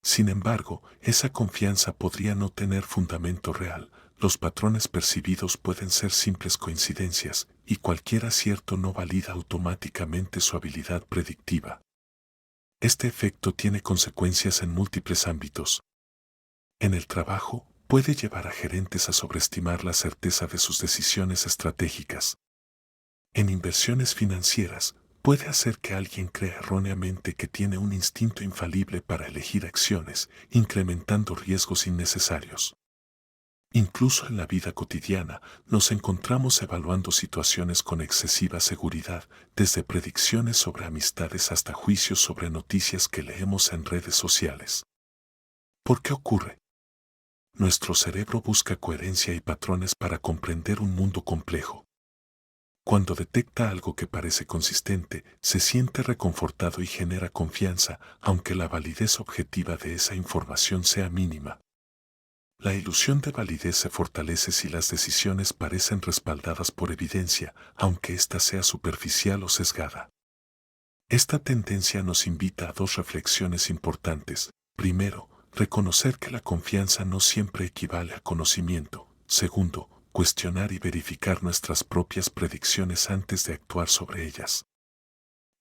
Sin embargo, esa confianza podría no tener fundamento real. Los patrones percibidos pueden ser simples coincidencias, y cualquier acierto no valida automáticamente su habilidad predictiva. Este efecto tiene consecuencias en múltiples ámbitos. En el trabajo, puede llevar a gerentes a sobreestimar la certeza de sus decisiones estratégicas. En inversiones financieras, puede hacer que alguien crea erróneamente que tiene un instinto infalible para elegir acciones, incrementando riesgos innecesarios. Incluso en la vida cotidiana, nos encontramos evaluando situaciones con excesiva seguridad, desde predicciones sobre amistades hasta juicios sobre noticias que leemos en redes sociales. ¿Por qué ocurre? Nuestro cerebro busca coherencia y patrones para comprender un mundo complejo. Cuando detecta algo que parece consistente, se siente reconfortado y genera confianza, aunque la validez objetiva de esa información sea mínima. La ilusión de validez se fortalece si las decisiones parecen respaldadas por evidencia, aunque ésta sea superficial o sesgada. Esta tendencia nos invita a dos reflexiones importantes. Primero, reconocer que la confianza no siempre equivale a conocimiento. Segundo, cuestionar y verificar nuestras propias predicciones antes de actuar sobre ellas.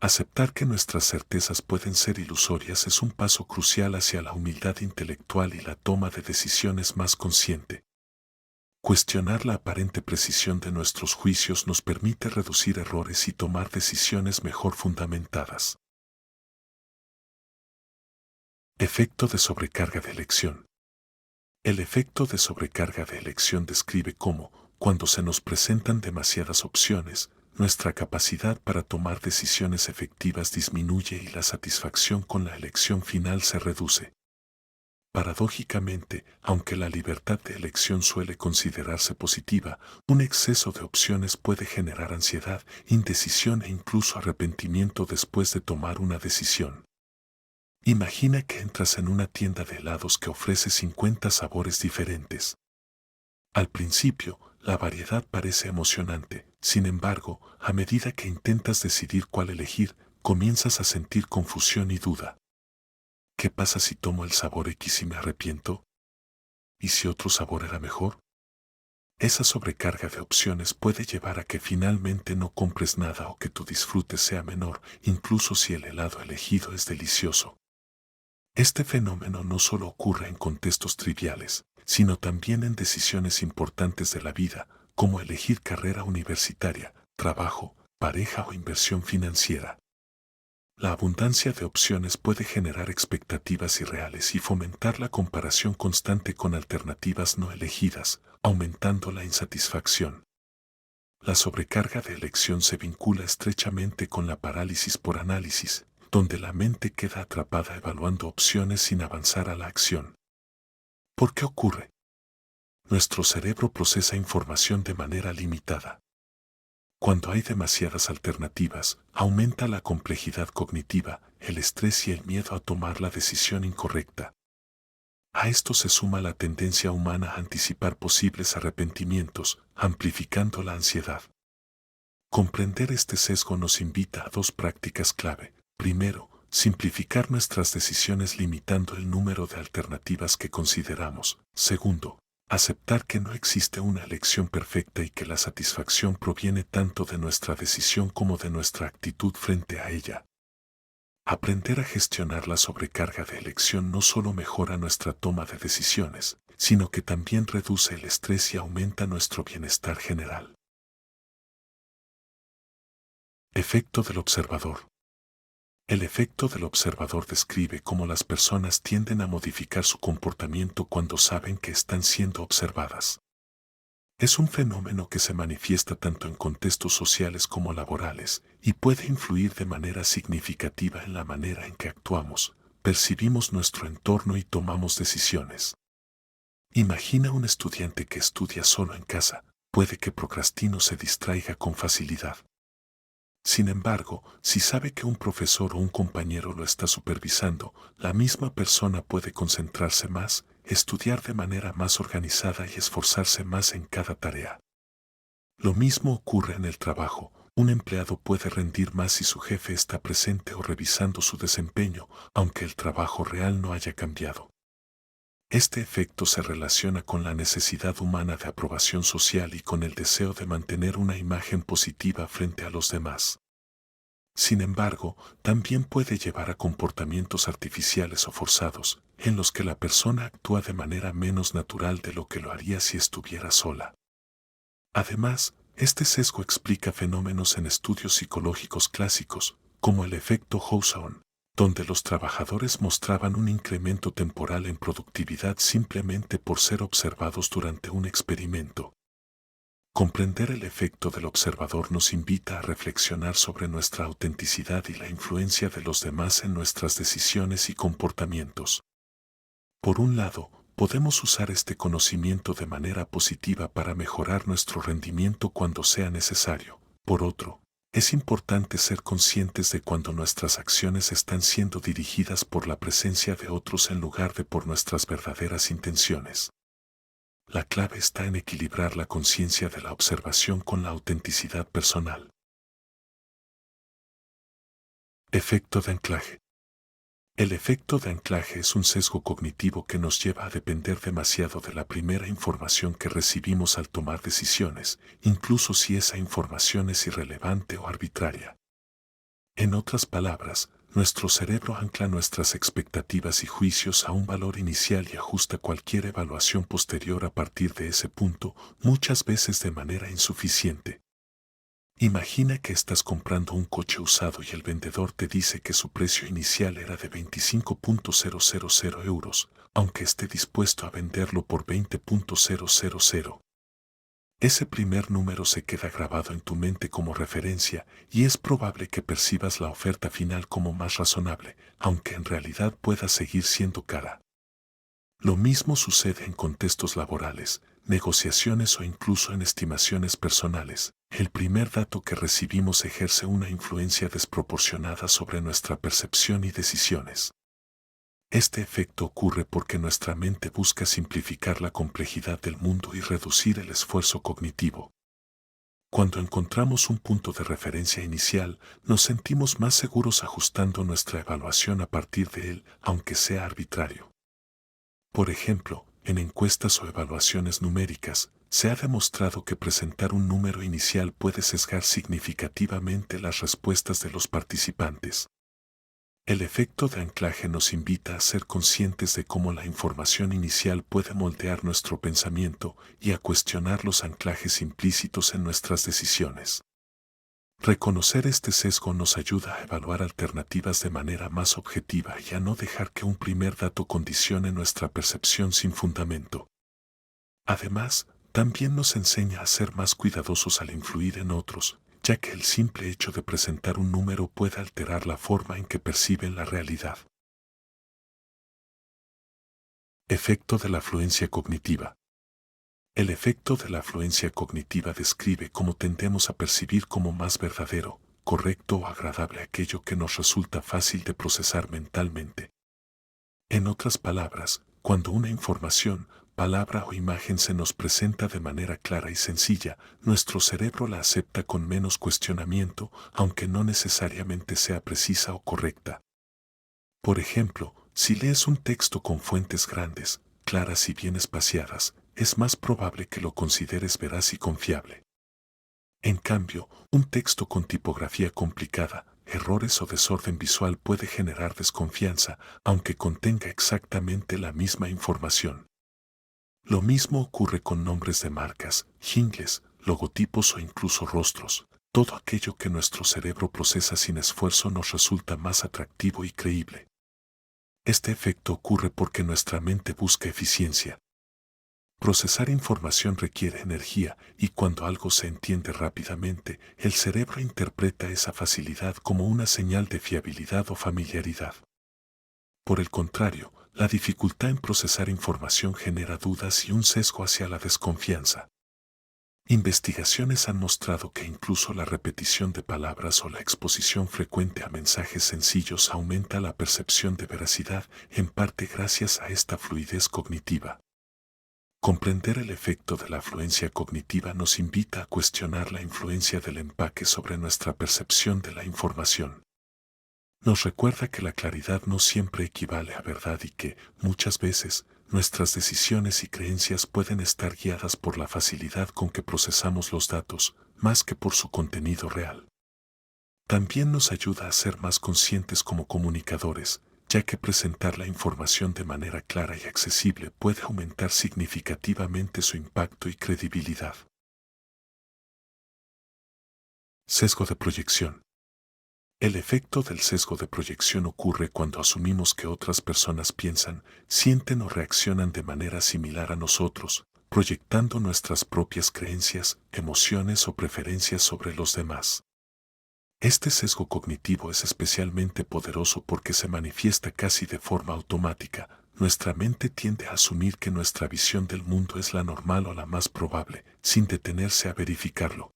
Aceptar que nuestras certezas pueden ser ilusorias es un paso crucial hacia la humildad intelectual y la toma de decisiones más consciente. Cuestionar la aparente precisión de nuestros juicios nos permite reducir errores y tomar decisiones mejor fundamentadas. Efecto de sobrecarga de elección. El efecto de sobrecarga de elección describe cómo, cuando se nos presentan demasiadas opciones, nuestra capacidad para tomar decisiones efectivas disminuye y la satisfacción con la elección final se reduce. Paradójicamente, aunque la libertad de elección suele considerarse positiva, un exceso de opciones puede generar ansiedad, indecisión e incluso arrepentimiento después de tomar una decisión. Imagina que entras en una tienda de helados que ofrece 50 sabores diferentes. Al principio, la variedad parece emocionante, sin embargo, a medida que intentas decidir cuál elegir, comienzas a sentir confusión y duda. ¿Qué pasa si tomo el sabor X y me arrepiento? ¿Y si otro sabor era mejor? Esa sobrecarga de opciones puede llevar a que finalmente no compres nada o que tu disfrute sea menor, incluso si el helado elegido es delicioso. Este fenómeno no solo ocurre en contextos triviales, sino también en decisiones importantes de la vida, como elegir carrera universitaria, trabajo, pareja o inversión financiera. La abundancia de opciones puede generar expectativas irreales y fomentar la comparación constante con alternativas no elegidas, aumentando la insatisfacción. La sobrecarga de elección se vincula estrechamente con la parálisis por análisis, donde la mente queda atrapada evaluando opciones sin avanzar a la acción. ¿Por qué ocurre? Nuestro cerebro procesa información de manera limitada. Cuando hay demasiadas alternativas, aumenta la complejidad cognitiva, el estrés y el miedo a tomar la decisión incorrecta. A esto se suma la tendencia humana a anticipar posibles arrepentimientos, amplificando la ansiedad. Comprender este sesgo nos invita a dos prácticas clave. Primero, simplificar nuestras decisiones limitando el número de alternativas que consideramos. Segundo, aceptar que no existe una elección perfecta y que la satisfacción proviene tanto de nuestra decisión como de nuestra actitud frente a ella. Aprender a gestionar la sobrecarga de elección no solo mejora nuestra toma de decisiones, sino que también reduce el estrés y aumenta nuestro bienestar general. Efecto del observador. El efecto del observador describe cómo las personas tienden a modificar su comportamiento cuando saben que están siendo observadas. Es un fenómeno que se manifiesta tanto en contextos sociales como laborales y puede influir de manera significativa en la manera en que actuamos, percibimos nuestro entorno y tomamos decisiones. Imagina un estudiante que estudia solo en casa, puede que procrastine o se distraiga con facilidad. Sin embargo, si sabe que un profesor o un compañero lo está supervisando, la misma persona puede concentrarse más, estudiar de manera más organizada y esforzarse más en cada tarea. Lo mismo ocurre en el trabajo. Un empleado puede rendir más si su jefe está presente o revisando su desempeño, aunque el trabajo real no haya cambiado. Este efecto se relaciona con la necesidad humana de aprobación social y con el deseo de mantener una imagen positiva frente a los demás. Sin embargo, también puede llevar a comportamientos artificiales o forzados, en los que la persona actúa de manera menos natural de lo que lo haría si estuviera sola. Además, este sesgo explica fenómenos en estudios psicológicos clásicos, como el efecto Hawthorne, donde los trabajadores mostraban un incremento temporal en productividad simplemente por ser observados durante un experimento. Comprender el efecto del observador nos invita a reflexionar sobre nuestra autenticidad y la influencia de los demás en nuestras decisiones y comportamientos. Por un lado, podemos usar este conocimiento de manera positiva para mejorar nuestro rendimiento cuando sea necesario. Por otro, es importante ser conscientes de cuando nuestras acciones están siendo dirigidas por la presencia de otros en lugar de por nuestras verdaderas intenciones. La clave está en equilibrar la conciencia de la observación con la autenticidad personal. Efecto de anclaje. El efecto de anclaje es un sesgo cognitivo que nos lleva a depender demasiado de la primera información que recibimos al tomar decisiones, incluso si esa información es irrelevante o arbitraria. En otras palabras, nuestro cerebro ancla nuestras expectativas y juicios a un valor inicial y ajusta cualquier evaluación posterior a partir de ese punto, muchas veces de manera insuficiente. Imagina que estás comprando un coche usado y el vendedor te dice que su precio inicial era de 25.000 euros, aunque esté dispuesto a venderlo por 20.000. Ese primer número se queda grabado en tu mente como referencia y es probable que percibas la oferta final como más razonable, aunque en realidad pueda seguir siendo cara. Lo mismo sucede en contextos laborales, negociaciones o incluso en estimaciones personales. El primer dato que recibimos ejerce una influencia desproporcionada sobre nuestra percepción y decisiones. Este efecto ocurre porque nuestra mente busca simplificar la complejidad del mundo y reducir el esfuerzo cognitivo. Cuando encontramos un punto de referencia inicial, nos sentimos más seguros ajustando nuestra evaluación a partir de él, aunque sea arbitrario. Por ejemplo, en encuestas o evaluaciones numéricas, se ha demostrado que presentar un número inicial puede sesgar significativamente las respuestas de los participantes. El efecto de anclaje nos invita a ser conscientes de cómo la información inicial puede moldear nuestro pensamiento y a cuestionar los anclajes implícitos en nuestras decisiones. Reconocer este sesgo nos ayuda a evaluar alternativas de manera más objetiva y a no dejar que un primer dato condicione nuestra percepción sin fundamento. Además, también nos enseña a ser más cuidadosos al influir en otros, ya que el simple hecho de presentar un número puede alterar la forma en que perciben la realidad. Efecto de la afluencia cognitiva. El efecto de la afluencia cognitiva describe cómo tendemos a percibir como más verdadero, correcto o agradable aquello que nos resulta fácil de procesar mentalmente. En otras palabras, cuando una información, palabra o imagen se nos presenta de manera clara y sencilla, nuestro cerebro la acepta con menos cuestionamiento, aunque no necesariamente sea precisa o correcta. Por ejemplo, si lees un texto con fuentes grandes, claras y bien espaciadas, es más probable que lo consideres veraz y confiable. En cambio, un texto con tipografía complicada, errores o desorden visual puede generar desconfianza, aunque contenga exactamente la misma información. Lo mismo ocurre con nombres de marcas, jingles, logotipos o incluso rostros. Todo aquello que nuestro cerebro procesa sin esfuerzo nos resulta más atractivo y creíble. Este efecto ocurre porque nuestra mente busca eficiencia. Procesar información requiere energía y cuando algo se entiende rápidamente, el cerebro interpreta esa facilidad como una señal de fiabilidad o familiaridad. Por el contrario, la dificultad en procesar información genera dudas y un sesgo hacia la desconfianza. Investigaciones han mostrado que incluso la repetición de palabras o la exposición frecuente a mensajes sencillos aumenta la percepción de veracidad, en parte gracias a esta fluidez cognitiva. Comprender el efecto de la afluencia cognitiva nos invita a cuestionar la influencia del empaque sobre nuestra percepción de la información. Nos recuerda que la claridad no siempre equivale a verdad y que, muchas veces, nuestras decisiones y creencias pueden estar guiadas por la facilidad con que procesamos los datos, más que por su contenido real. También nos ayuda a ser más conscientes como comunicadores, ya que presentar la información de manera clara y accesible puede aumentar significativamente su impacto y credibilidad. Sesgo de proyección. El efecto del sesgo de proyección ocurre cuando asumimos que otras personas piensan, sienten o reaccionan de manera similar a nosotros, proyectando nuestras propias creencias, emociones o preferencias sobre los demás. Este sesgo cognitivo es especialmente poderoso porque se manifiesta casi de forma automática. Nuestra mente tiende a asumir que nuestra visión del mundo es la normal o la más probable, sin detenerse a verificarlo.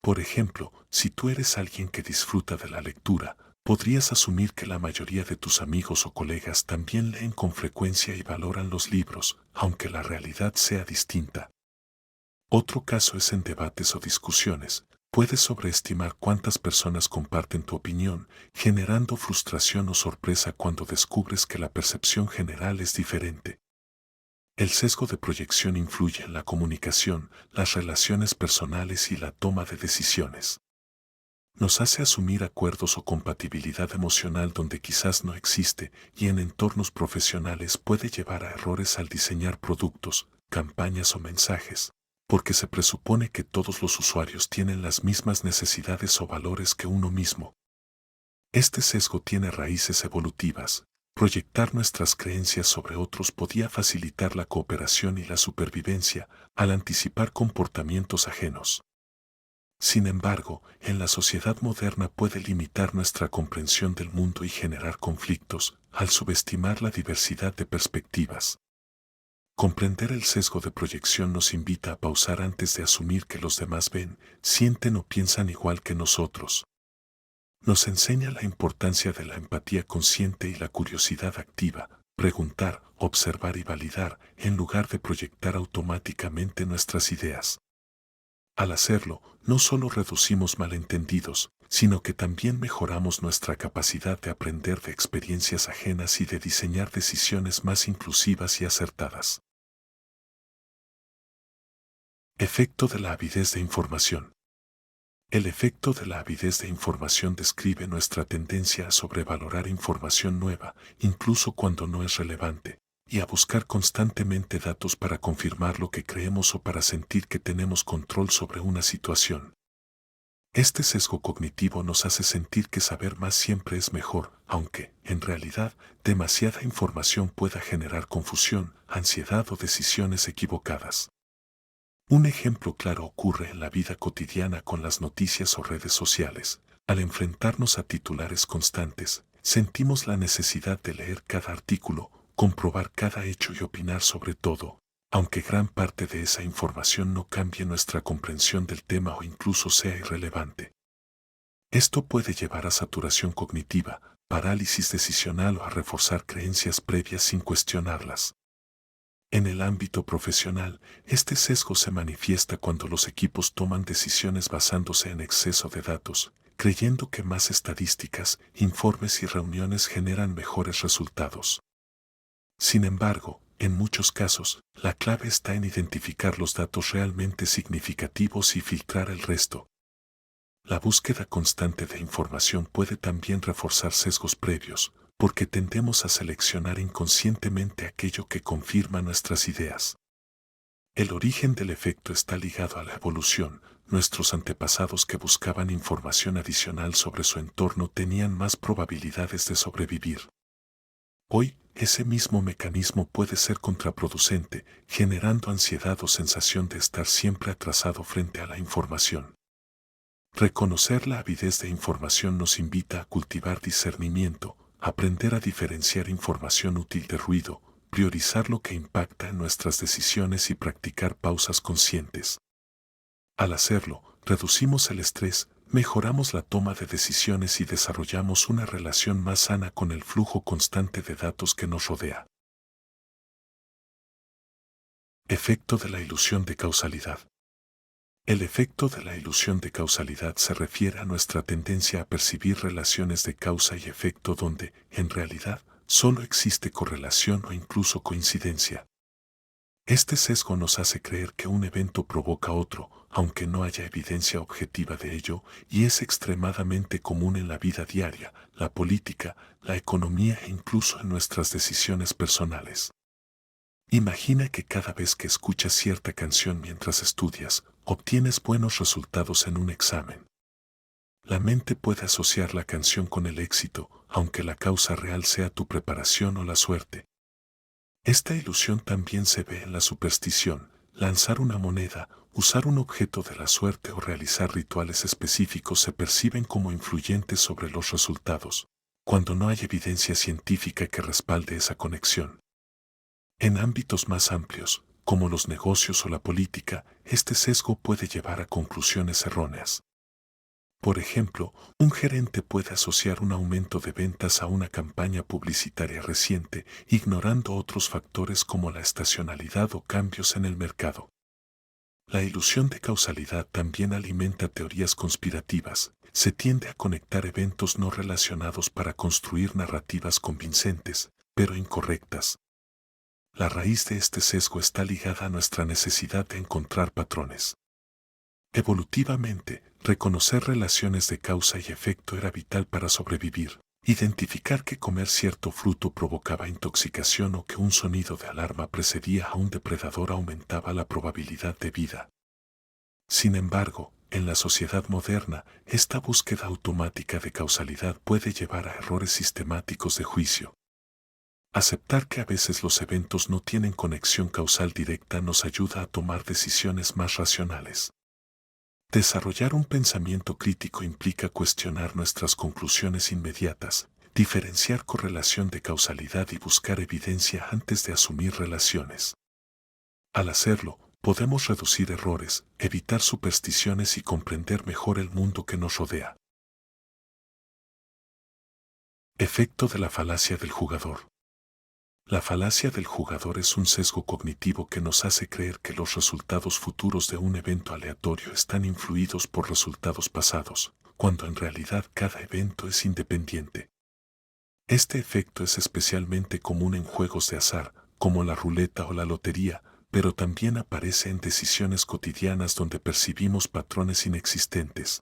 Por ejemplo, si tú eres alguien que disfruta de la lectura, podrías asumir que la mayoría de tus amigos o colegas también leen con frecuencia y valoran los libros, aunque la realidad sea distinta. Otro caso es en debates o discusiones. Puedes sobreestimar cuántas personas comparten tu opinión, generando frustración o sorpresa cuando descubres que la percepción general es diferente. El sesgo de proyección influye en la comunicación, las relaciones personales y la toma de decisiones. Nos hace asumir acuerdos o compatibilidad emocional donde quizás no existe y en entornos profesionales puede llevar a errores al diseñar productos, campañas o mensajes, porque se presupone que todos los usuarios tienen las mismas necesidades o valores que uno mismo. Este sesgo tiene raíces evolutivas. Proyectar nuestras creencias sobre otros podía facilitar la cooperación y la supervivencia al anticipar comportamientos ajenos. Sin embargo, en la sociedad moderna puede limitar nuestra comprensión del mundo y generar conflictos al subestimar la diversidad de perspectivas. Comprender el sesgo de proyección nos invita a pausar antes de asumir que los demás ven, sienten o piensan igual que nosotros. Nos enseña la importancia de la empatía consciente y la curiosidad activa, preguntar, observar y validar, en lugar de proyectar automáticamente nuestras ideas. Al hacerlo, no solo reducimos malentendidos, sino que también mejoramos nuestra capacidad de aprender de experiencias ajenas y de diseñar decisiones más inclusivas y acertadas. Efecto de la avidez de información. El efecto de la avidez de información describe nuestra tendencia a sobrevalorar información nueva, incluso cuando no es relevante, y a buscar constantemente datos para confirmar lo que creemos o para sentir que tenemos control sobre una situación. Este sesgo cognitivo nos hace sentir que saber más siempre es mejor, aunque, en realidad, demasiada información pueda generar confusión, ansiedad o decisiones equivocadas. Un ejemplo claro ocurre en la vida cotidiana con las noticias o redes sociales. Al enfrentarnos a titulares constantes, sentimos la necesidad de leer cada artículo, comprobar cada hecho y opinar sobre todo, aunque gran parte de esa información no cambie nuestra comprensión del tema o incluso sea irrelevante. Esto puede llevar a saturación cognitiva, parálisis decisional o a reforzar creencias previas sin cuestionarlas. En el ámbito profesional, este sesgo se manifiesta cuando los equipos toman decisiones basándose en exceso de datos, creyendo que más estadísticas, informes y reuniones generan mejores resultados. Sin embargo, en muchos casos, la clave está en identificar los datos realmente significativos y filtrar el resto. La búsqueda constante de información puede también reforzar sesgos previos, porque tendemos a seleccionar inconscientemente aquello que confirma nuestras ideas. El origen del efecto está ligado a la evolución. Nuestros antepasados que buscaban información adicional sobre su entorno tenían más probabilidades de sobrevivir. Hoy, ese mismo mecanismo puede ser contraproducente, generando ansiedad o sensación de estar siempre atrasado frente a la información. Reconocer la avidez de información nos invita a cultivar discernimiento, aprender a diferenciar información útil de ruido, priorizar lo que impacta en nuestras decisiones y practicar pausas conscientes. Al hacerlo, reducimos el estrés, mejoramos la toma de decisiones y desarrollamos una relación más sana con el flujo constante de datos que nos rodea. Efecto de la ilusión de causalidad. El efecto de la ilusión de causalidad se refiere a nuestra tendencia a percibir relaciones de causa y efecto donde, en realidad, solo existe correlación o incluso coincidencia. Este sesgo nos hace creer que un evento provoca otro, aunque no haya evidencia objetiva de ello, y es extremadamente común en la vida diaria, la política, la economía e incluso en nuestras decisiones personales. Imagina que cada vez que escuchas cierta canción mientras estudias, obtienes buenos resultados en un examen. La mente puede asociar la canción con el éxito, aunque la causa real sea tu preparación o la suerte. Esta ilusión también se ve en la superstición. Lanzar una moneda, usar un objeto de la suerte o realizar rituales específicos se perciben como influyentes sobre los resultados, cuando no hay evidencia científica que respalde esa conexión. En ámbitos más amplios, como los negocios o la política, este sesgo puede llevar a conclusiones erróneas. Por ejemplo, un gerente puede asociar un aumento de ventas a una campaña publicitaria reciente, ignorando otros factores como la estacionalidad o cambios en el mercado. La ilusión de causalidad también alimenta teorías conspirativas. Se tiende a conectar eventos no relacionados para construir narrativas convincentes, pero incorrectas. La raíz de este sesgo está ligada a nuestra necesidad de encontrar patrones. Evolutivamente, reconocer relaciones de causa y efecto era vital para sobrevivir. Identificar que comer cierto fruto provocaba intoxicación o que un sonido de alarma precedía a un depredador aumentaba la probabilidad de vida. Sin embargo, en la sociedad moderna, esta búsqueda automática de causalidad puede llevar a errores sistemáticos de juicio. Aceptar que a veces los eventos no tienen conexión causal directa nos ayuda a tomar decisiones más racionales. Desarrollar un pensamiento crítico implica cuestionar nuestras conclusiones inmediatas, diferenciar correlación de causalidad y buscar evidencia antes de asumir relaciones. Al hacerlo, podemos reducir errores, evitar supersticiones y comprender mejor el mundo que nos rodea. Efecto de la falacia del jugador. La falacia del jugador es un sesgo cognitivo que nos hace creer que los resultados futuros de un evento aleatorio están influidos por resultados pasados, cuando en realidad cada evento es independiente. Este efecto es especialmente común en juegos de azar, como la ruleta o la lotería, pero también aparece en decisiones cotidianas donde percibimos patrones inexistentes.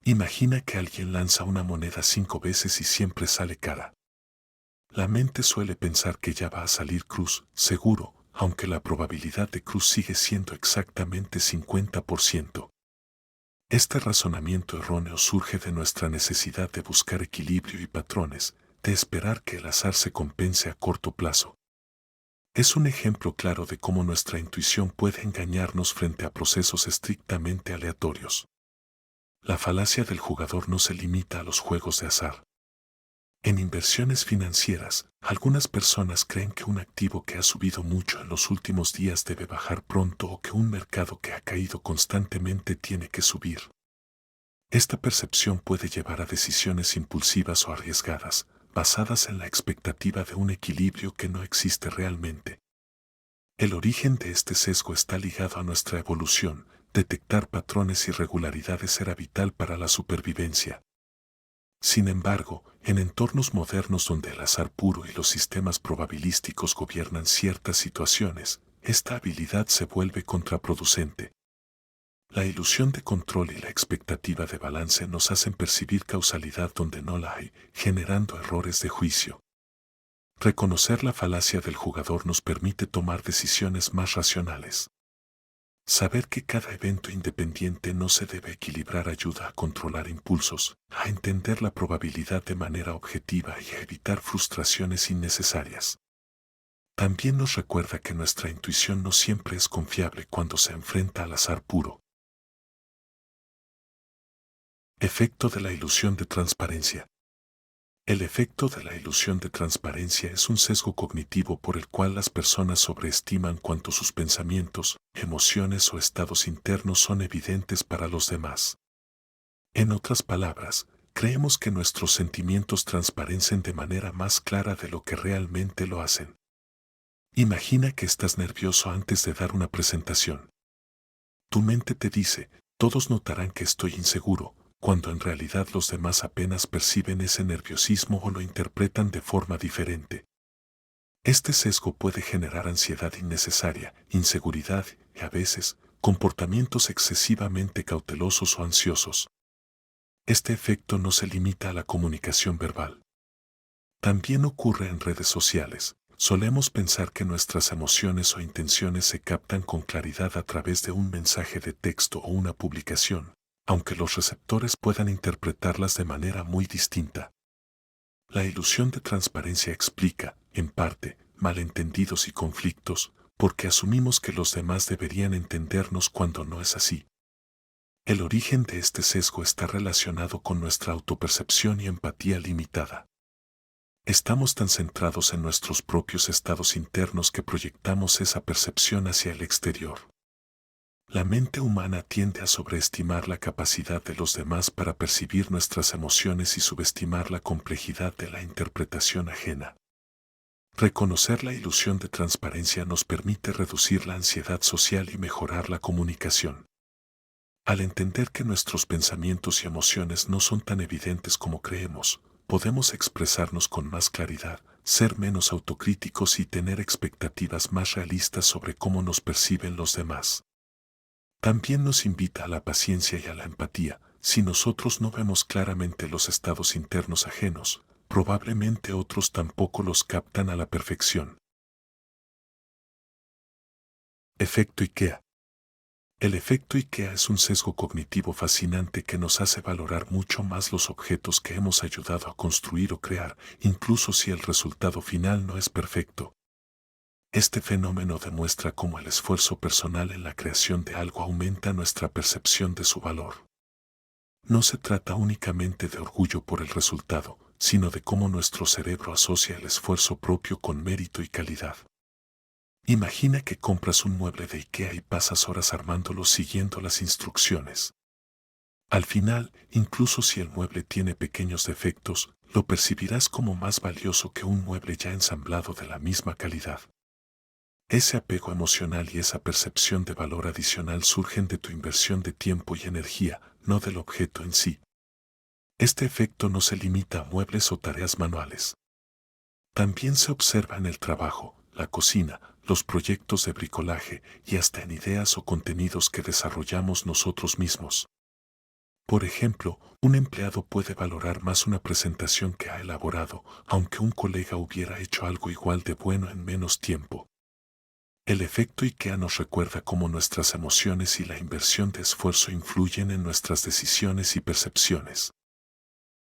Imagina que alguien lanza una moneda 5 veces y siempre sale cara. La mente suele pensar que ya va a salir cruz, seguro, aunque la probabilidad de cruz sigue siendo exactamente 50%. Este razonamiento erróneo surge de nuestra necesidad de buscar equilibrio y patrones, de esperar que el azar se compense a corto plazo. Es un ejemplo claro de cómo nuestra intuición puede engañarnos frente a procesos estrictamente aleatorios. La falacia del jugador no se limita a los juegos de azar. En inversiones financieras, algunas personas creen que un activo que ha subido mucho en los últimos días debe bajar pronto o que un mercado que ha caído constantemente tiene que subir. Esta percepción puede llevar a decisiones impulsivas o arriesgadas, basadas en la expectativa de un equilibrio que no existe realmente. El origen de este sesgo está ligado a nuestra evolución. Detectar patrones y irregularidades era vital para la supervivencia. Sin embargo, en entornos modernos donde el azar puro y los sistemas probabilísticos gobiernan ciertas situaciones, esta habilidad se vuelve contraproducente. La ilusión de control y la expectativa de balance nos hacen percibir causalidad donde no la hay, generando errores de juicio. Reconocer la falacia del jugador nos permite tomar decisiones más racionales. Saber que cada evento independiente no se debe equilibrar ayuda a controlar impulsos, a entender la probabilidad de manera objetiva y a evitar frustraciones innecesarias. También nos recuerda que nuestra intuición no siempre es confiable cuando se enfrenta al azar puro. Efecto de la ilusión de transparencia. El efecto de la ilusión de transparencia es un sesgo cognitivo por el cual las personas sobreestiman cuánto sus pensamientos, emociones o estados internos son evidentes para los demás. En otras palabras, creemos que nuestros sentimientos transparecen de manera más clara de lo que realmente lo hacen. Imagina que estás nervioso antes de dar una presentación. Tu mente te dice, todos notarán que estoy inseguro, cuando en realidad los demás apenas perciben ese nerviosismo o lo interpretan de forma diferente. Este sesgo puede generar ansiedad innecesaria, inseguridad y, a veces, comportamientos excesivamente cautelosos o ansiosos. Este efecto no se limita a la comunicación verbal. También ocurre en redes sociales. Solemos pensar que nuestras emociones o intenciones se captan con claridad a través de un mensaje de texto o una publicación, aunque los receptores puedan interpretarlas de manera muy distinta. La ilusión de transparencia explica, en parte, malentendidos y conflictos, porque asumimos que los demás deberían entendernos cuando no es así. El origen de este sesgo está relacionado con nuestra autopercepción y empatía limitada. Estamos tan centrados en nuestros propios estados internos que proyectamos esa percepción hacia el exterior. La mente humana tiende a sobreestimar la capacidad de los demás para percibir nuestras emociones y subestimar la complejidad de la interpretación ajena. Reconocer la ilusión de transparencia nos permite reducir la ansiedad social y mejorar la comunicación. Al entender que nuestros pensamientos y emociones no son tan evidentes como creemos, podemos expresarnos con más claridad, ser menos autocríticos y tener expectativas más realistas sobre cómo nos perciben los demás. También nos invita a la paciencia y a la empatía. Si nosotros no vemos claramente los estados internos ajenos, probablemente otros tampoco los captan a la perfección. Efecto IKEA. El efecto IKEA es un sesgo cognitivo fascinante que nos hace valorar mucho más los objetos que hemos ayudado a construir o crear, incluso si el resultado final no es perfecto. Este fenómeno demuestra cómo el esfuerzo personal en la creación de algo aumenta nuestra percepción de su valor. No se trata únicamente de orgullo por el resultado, sino de cómo nuestro cerebro asocia el esfuerzo propio con mérito y calidad. Imagina que compras un mueble de IKEA y pasas horas armándolo siguiendo las instrucciones. Al final, incluso si el mueble tiene pequeños defectos, lo percibirás como más valioso que un mueble ya ensamblado de la misma calidad. Ese apego emocional y esa percepción de valor adicional surgen de tu inversión de tiempo y energía, no del objeto en sí. Este efecto no se limita a muebles o tareas manuales. También se observa en el trabajo, la cocina, los proyectos de bricolaje y hasta en ideas o contenidos que desarrollamos nosotros mismos. Por ejemplo, un empleado puede valorar más una presentación que ha elaborado, aunque un colega hubiera hecho algo igual de bueno en menos tiempo. El efecto IKEA nos recuerda cómo nuestras emociones y la inversión de esfuerzo influyen en nuestras decisiones y percepciones.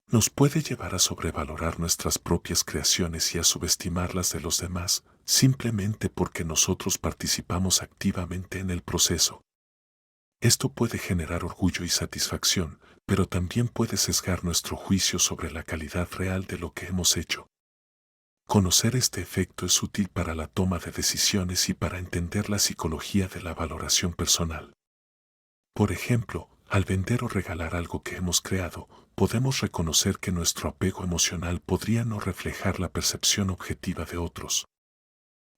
Nos puede llevar a sobrevalorar nuestras propias creaciones y a subestimar las de los demás, simplemente porque nosotros participamos activamente en el proceso. Esto puede generar orgullo y satisfacción, pero también puede sesgar nuestro juicio sobre la calidad real de lo que hemos hecho. Conocer este efecto es útil para la toma de decisiones y para entender la psicología de la valoración personal. Por ejemplo, al vender o regalar algo que hemos creado, podemos reconocer que nuestro apego emocional podría no reflejar la percepción objetiva de otros.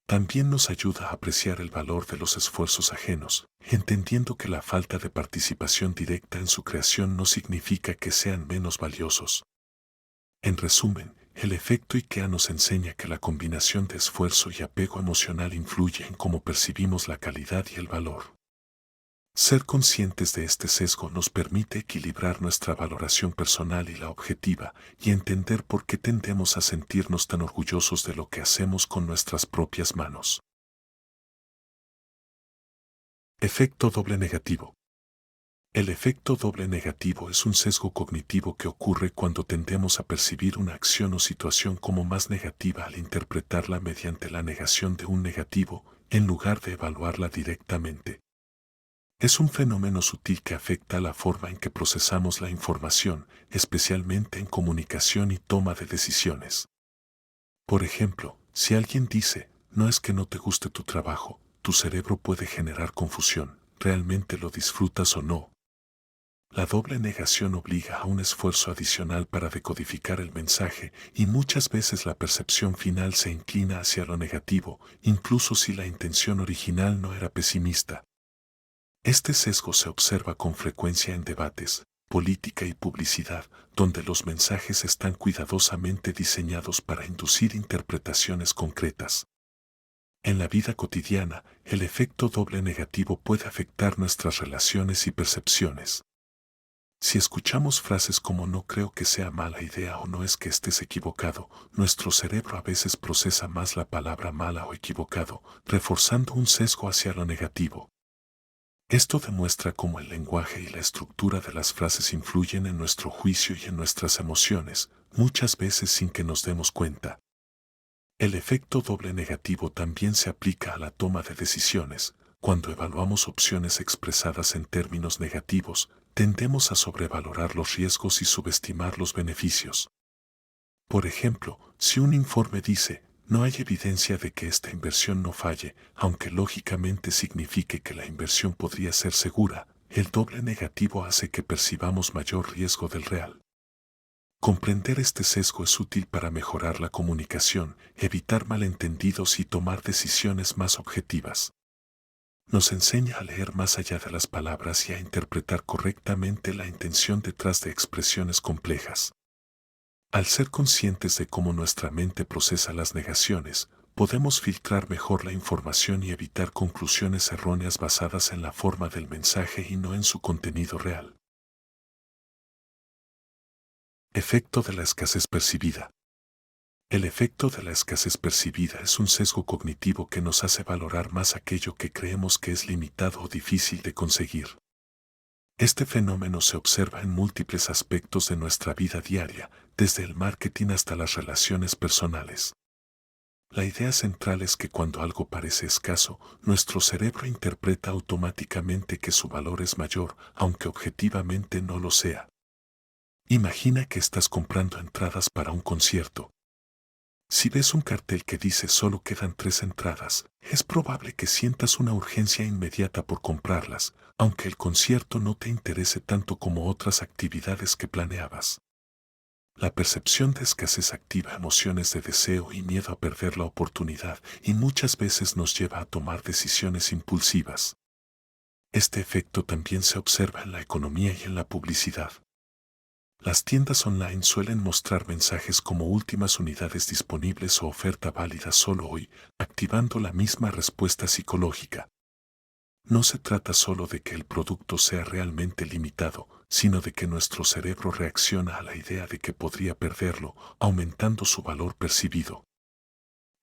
También nos ayuda a apreciar el valor de los esfuerzos ajenos, entendiendo que la falta de participación directa en su creación no significa que sean menos valiosos. En resumen, el efecto IKEA nos enseña que la combinación de esfuerzo y apego emocional influye en cómo percibimos la calidad y el valor. Ser conscientes de este sesgo nos permite equilibrar nuestra valoración personal y la objetiva, y entender por qué tendemos a sentirnos tan orgullosos de lo que hacemos con nuestras propias manos. Efecto doble negativo. El efecto doble negativo es un sesgo cognitivo que ocurre cuando tendemos a percibir una acción o situación como más negativa al interpretarla mediante la negación de un negativo, en lugar de evaluarla directamente. Es un fenómeno sutil que afecta la forma en que procesamos la información, especialmente en comunicación y toma de decisiones. Por ejemplo, si alguien dice, no es que no te guste tu trabajo, tu cerebro puede generar confusión, ¿realmente lo disfrutas o no? La doble negación obliga a un esfuerzo adicional para decodificar el mensaje y muchas veces la percepción final se inclina hacia lo negativo, incluso si la intención original no era pesimista. Este sesgo se observa con frecuencia en debates, política y publicidad, donde los mensajes están cuidadosamente diseñados para inducir interpretaciones concretas. En la vida cotidiana, el efecto doble negativo puede afectar nuestras relaciones y percepciones. Si escuchamos frases como no creo que sea mala idea o no es que estés equivocado, nuestro cerebro a veces procesa más la palabra mala o equivocado, reforzando un sesgo hacia lo negativo. Esto demuestra cómo el lenguaje y la estructura de las frases influyen en nuestro juicio y en nuestras emociones, muchas veces sin que nos demos cuenta. El efecto doble negativo también se aplica a la toma de decisiones. Cuando evaluamos opciones expresadas en términos negativos, tendemos a sobrevalorar los riesgos y subestimar los beneficios. Por ejemplo, si un informe dice, no hay evidencia de que esta inversión no falle, aunque lógicamente signifique que la inversión podría ser segura, el doble negativo hace que percibamos mayor riesgo del real. Comprender este sesgo es útil para mejorar la comunicación, evitar malentendidos y tomar decisiones más objetivas. Nos enseña a leer más allá de las palabras y a interpretar correctamente la intención detrás de expresiones complejas. Al ser conscientes de cómo nuestra mente procesa las negaciones, podemos filtrar mejor la información y evitar conclusiones erróneas basadas en la forma del mensaje y no en su contenido real. Efecto de la escasez percibida. El efecto de la escasez percibida es un sesgo cognitivo que nos hace valorar más aquello que creemos que es limitado o difícil de conseguir. Este fenómeno se observa en múltiples aspectos de nuestra vida diaria, desde el marketing hasta las relaciones personales. La idea central es que cuando algo parece escaso, nuestro cerebro interpreta automáticamente que su valor es mayor, aunque objetivamente no lo sea. Imagina que estás comprando entradas para un concierto. Si ves un cartel que dice solo quedan 3 entradas, es probable que sientas una urgencia inmediata por comprarlas, aunque el concierto no te interese tanto como otras actividades que planeabas. La percepción de escasez activa emociones de deseo y miedo a perder la oportunidad y muchas veces nos lleva a tomar decisiones impulsivas. Este efecto también se observa en la economía y en la publicidad. Las tiendas online suelen mostrar mensajes como últimas unidades disponibles o oferta válida solo hoy, activando la misma respuesta psicológica. No se trata solo de que el producto sea realmente limitado, sino de que nuestro cerebro reacciona a la idea de que podría perderlo, aumentando su valor percibido.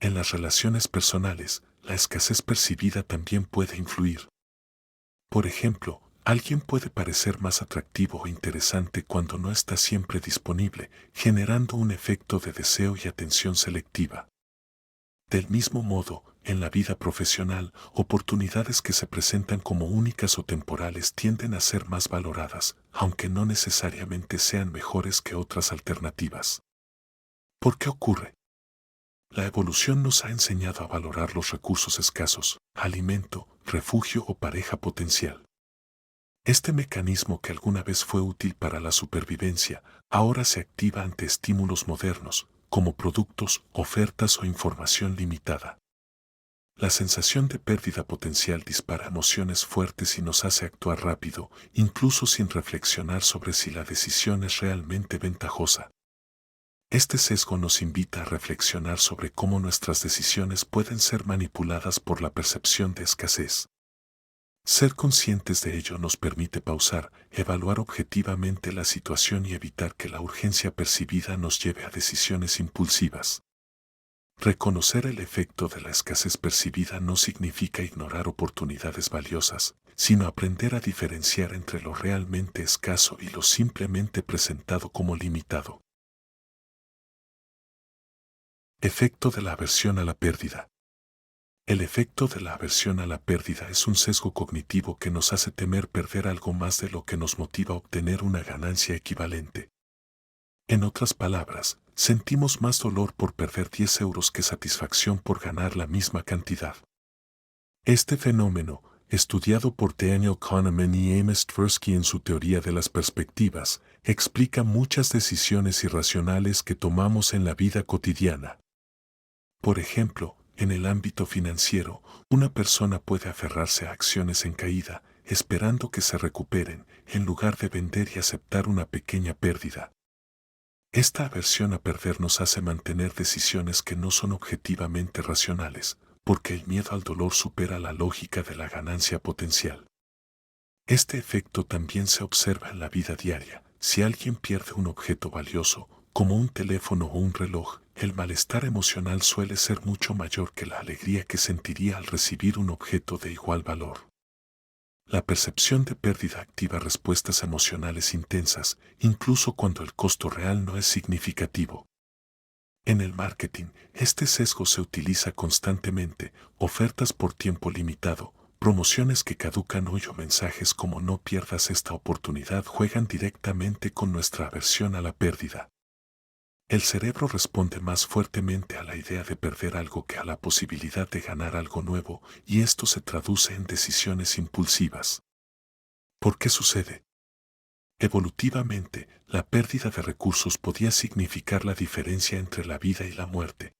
En las relaciones personales, la escasez percibida también puede influir. Por ejemplo, alguien puede parecer más atractivo o interesante cuando no está siempre disponible, generando un efecto de deseo y atención selectiva. Del mismo modo, en la vida profesional, oportunidades que se presentan como únicas o temporales tienden a ser más valoradas, aunque no necesariamente sean mejores que otras alternativas. ¿Por qué ocurre? La evolución nos ha enseñado a valorar los recursos escasos, alimento, refugio o pareja potencial. Este mecanismo que alguna vez fue útil para la supervivencia, ahora se activa ante estímulos modernos, como productos, ofertas o información limitada. La sensación de pérdida potencial dispara emociones fuertes y nos hace actuar rápido, incluso sin reflexionar sobre si la decisión es realmente ventajosa. Este sesgo nos invita a reflexionar sobre cómo nuestras decisiones pueden ser manipuladas por la percepción de escasez. Ser conscientes de ello nos permite pausar, evaluar objetivamente la situación y evitar que la urgencia percibida nos lleve a decisiones impulsivas. Reconocer el efecto de la escasez percibida no significa ignorar oportunidades valiosas, sino aprender a diferenciar entre lo realmente escaso y lo simplemente presentado como limitado. Efecto de la aversión a la pérdida. El efecto de la aversión a la pérdida es un sesgo cognitivo que nos hace temer perder algo más de lo que nos motiva a obtener una ganancia equivalente. En otras palabras, sentimos más dolor por perder 10 euros que satisfacción por ganar la misma cantidad. Este fenómeno, estudiado por Daniel Kahneman y Amos Tversky en su teoría de las perspectivas, explica muchas decisiones irracionales que tomamos en la vida cotidiana. Por ejemplo, en el ámbito financiero, una persona puede aferrarse a acciones en caída, esperando que se recuperen, en lugar de vender y aceptar una pequeña pérdida. Esta aversión a perder nos hace mantener decisiones que no son objetivamente racionales, porque el miedo al dolor supera la lógica de la ganancia potencial. Este efecto también se observa en la vida diaria. Si alguien pierde un objeto valioso, como un teléfono o un reloj, el malestar emocional suele ser mucho mayor que la alegría que sentiría al recibir un objeto de igual valor. La percepción de pérdida activa respuestas emocionales intensas, incluso cuando el costo real no es significativo. En el marketing, este sesgo se utiliza constantemente: ofertas por tiempo limitado, promociones que caducan hoy o mensajes como "no pierdas esta oportunidad" juegan directamente con nuestra aversión a la pérdida. El cerebro responde más fuertemente a la idea de perder algo que a la posibilidad de ganar algo nuevo, y esto se traduce en decisiones impulsivas. ¿Por qué sucede? Evolutivamente, la pérdida de recursos podía significar la diferencia entre la vida y la muerte.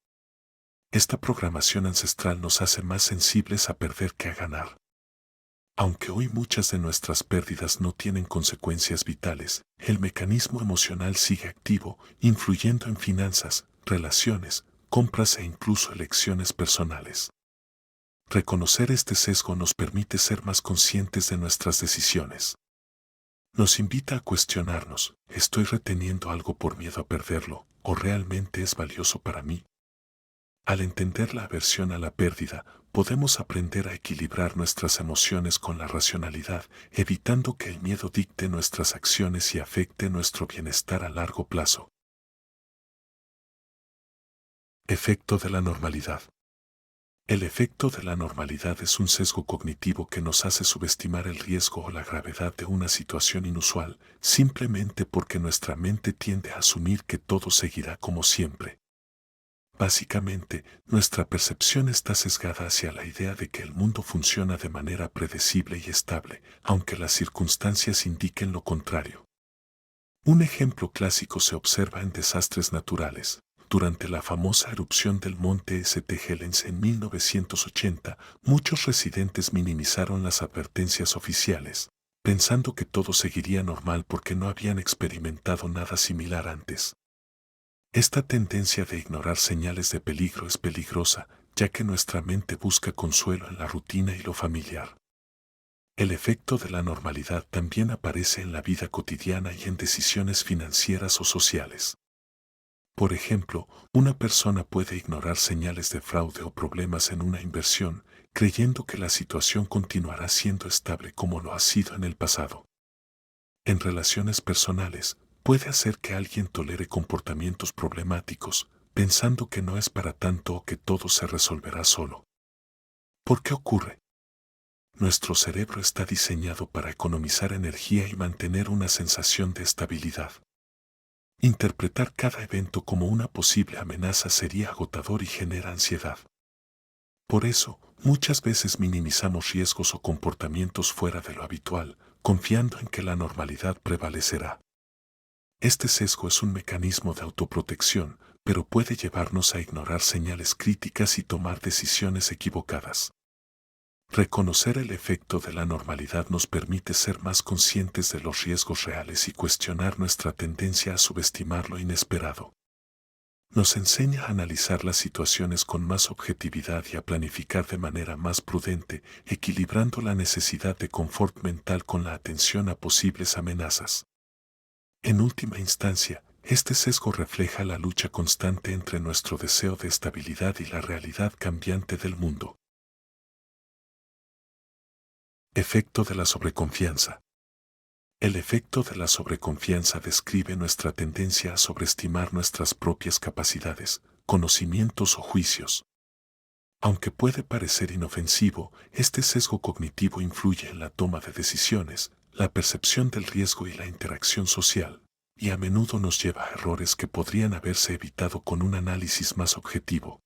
Esta programación ancestral nos hace más sensibles a perder que a ganar. Aunque hoy muchas de nuestras pérdidas no tienen consecuencias vitales, el mecanismo emocional sigue activo, influyendo en finanzas, relaciones, compras e incluso elecciones personales. Reconocer este sesgo nos permite ser más conscientes de nuestras decisiones. Nos invita a cuestionarnos: ¿estoy reteniendo algo por miedo a perderlo, o realmente es valioso para mí? Al entender la aversión a la pérdida, podemos aprender a equilibrar nuestras emociones con la racionalidad, evitando que el miedo dicte nuestras acciones y afecte nuestro bienestar a largo plazo. Efecto de la normalidad. El efecto de la normalidad es un sesgo cognitivo que nos hace subestimar el riesgo o la gravedad de una situación inusual, simplemente porque nuestra mente tiende a asumir que todo seguirá como siempre. Básicamente, nuestra percepción está sesgada hacia la idea de que el mundo funciona de manera predecible y estable, aunque las circunstancias indiquen lo contrario. Un ejemplo clásico se observa en desastres naturales. Durante la famosa erupción del monte St. Helens en 1980, muchos residentes minimizaron las advertencias oficiales, pensando que todo seguiría normal porque no habían experimentado nada similar antes. Esta tendencia de ignorar señales de peligro es peligrosa, ya que nuestra mente busca consuelo en la rutina y lo familiar. El efecto de la normalidad también aparece en la vida cotidiana y en decisiones financieras o sociales. Por ejemplo, una persona puede ignorar señales de fraude o problemas en una inversión, creyendo que la situación continuará siendo estable como lo ha sido en el pasado. En relaciones personales, puede hacer que alguien tolere comportamientos problemáticos, pensando que no es para tanto o que todo se resolverá solo. ¿Por qué ocurre? Nuestro cerebro está diseñado para economizar energía y mantener una sensación de estabilidad. Interpretar cada evento como una posible amenaza sería agotador y genera ansiedad. Por eso, muchas veces minimizamos riesgos o comportamientos fuera de lo habitual, confiando en que la normalidad prevalecerá. Este sesgo es un mecanismo de autoprotección, pero puede llevarnos a ignorar señales críticas y tomar decisiones equivocadas. Reconocer el efecto de la normalidad nos permite ser más conscientes de los riesgos reales y cuestionar nuestra tendencia a subestimar lo inesperado. Nos enseña a analizar las situaciones con más objetividad y a planificar de manera más prudente, equilibrando la necesidad de confort mental con la atención a posibles amenazas. En última instancia, este sesgo refleja la lucha constante entre nuestro deseo de estabilidad y la realidad cambiante del mundo. Efecto de la sobreconfianza. El efecto de la sobreconfianza describe nuestra tendencia a sobreestimar nuestras propias capacidades, conocimientos o juicios. Aunque puede parecer inofensivo, este sesgo cognitivo influye en la toma de decisiones, la percepción del riesgo y la interacción social, y a menudo nos lleva a errores que podrían haberse evitado con un análisis más objetivo.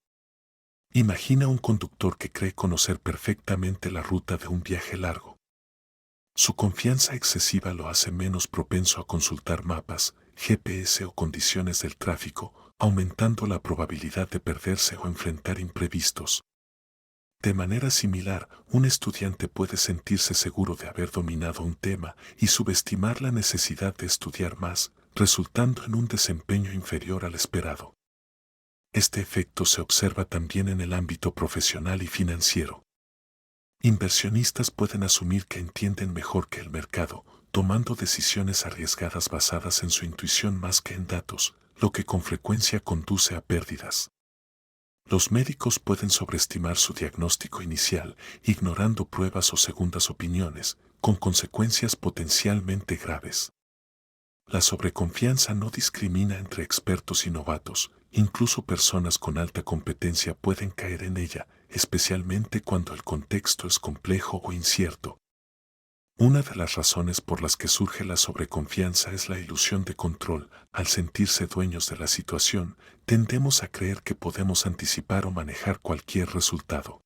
Imagina un conductor que cree conocer perfectamente la ruta de un viaje largo. Su confianza excesiva lo hace menos propenso a consultar mapas, GPS o condiciones del tráfico, aumentando la probabilidad de perderse o enfrentar imprevistos. De manera similar, un estudiante puede sentirse seguro de haber dominado un tema y subestimar la necesidad de estudiar más, resultando en un desempeño inferior al esperado. Este efecto se observa también en el ámbito profesional y financiero. Inversionistas pueden asumir que entienden mejor que el mercado, tomando decisiones arriesgadas basadas en su intuición más que en datos, lo que con frecuencia conduce a pérdidas. Los médicos pueden sobreestimar su diagnóstico inicial, ignorando pruebas o segundas opiniones, con consecuencias potencialmente graves. La sobreconfianza no discrimina entre expertos y novatos, incluso personas con alta competencia pueden caer en ella, especialmente cuando el contexto es complejo o incierto. Una de las razones por las que surge la sobreconfianza es la ilusión de control. Al sentirse dueños de la situación, tendemos a creer que podemos anticipar o manejar cualquier resultado.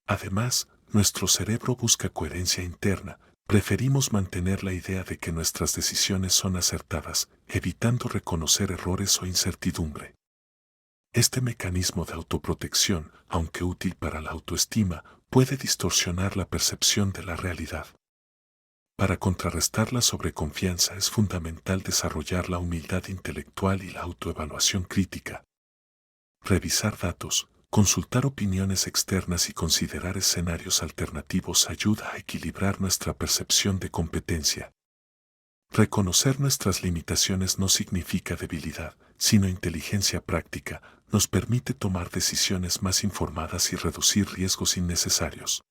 Además, nuestro cerebro busca coherencia interna. Preferimos mantener la idea de que nuestras decisiones son acertadas, evitando reconocer errores o incertidumbre. Este mecanismo de autoprotección, aunque útil para la autoestima, puede distorsionar la percepción de la realidad. Para contrarrestar la sobreconfianza es fundamental desarrollar la humildad intelectual y la autoevaluación crítica. Revisar datos, consultar opiniones externas y considerar escenarios alternativos ayuda a equilibrar nuestra percepción de competencia. Reconocer nuestras limitaciones no significa debilidad, sino inteligencia práctica, nos permite tomar decisiones más informadas y reducir riesgos innecesarios.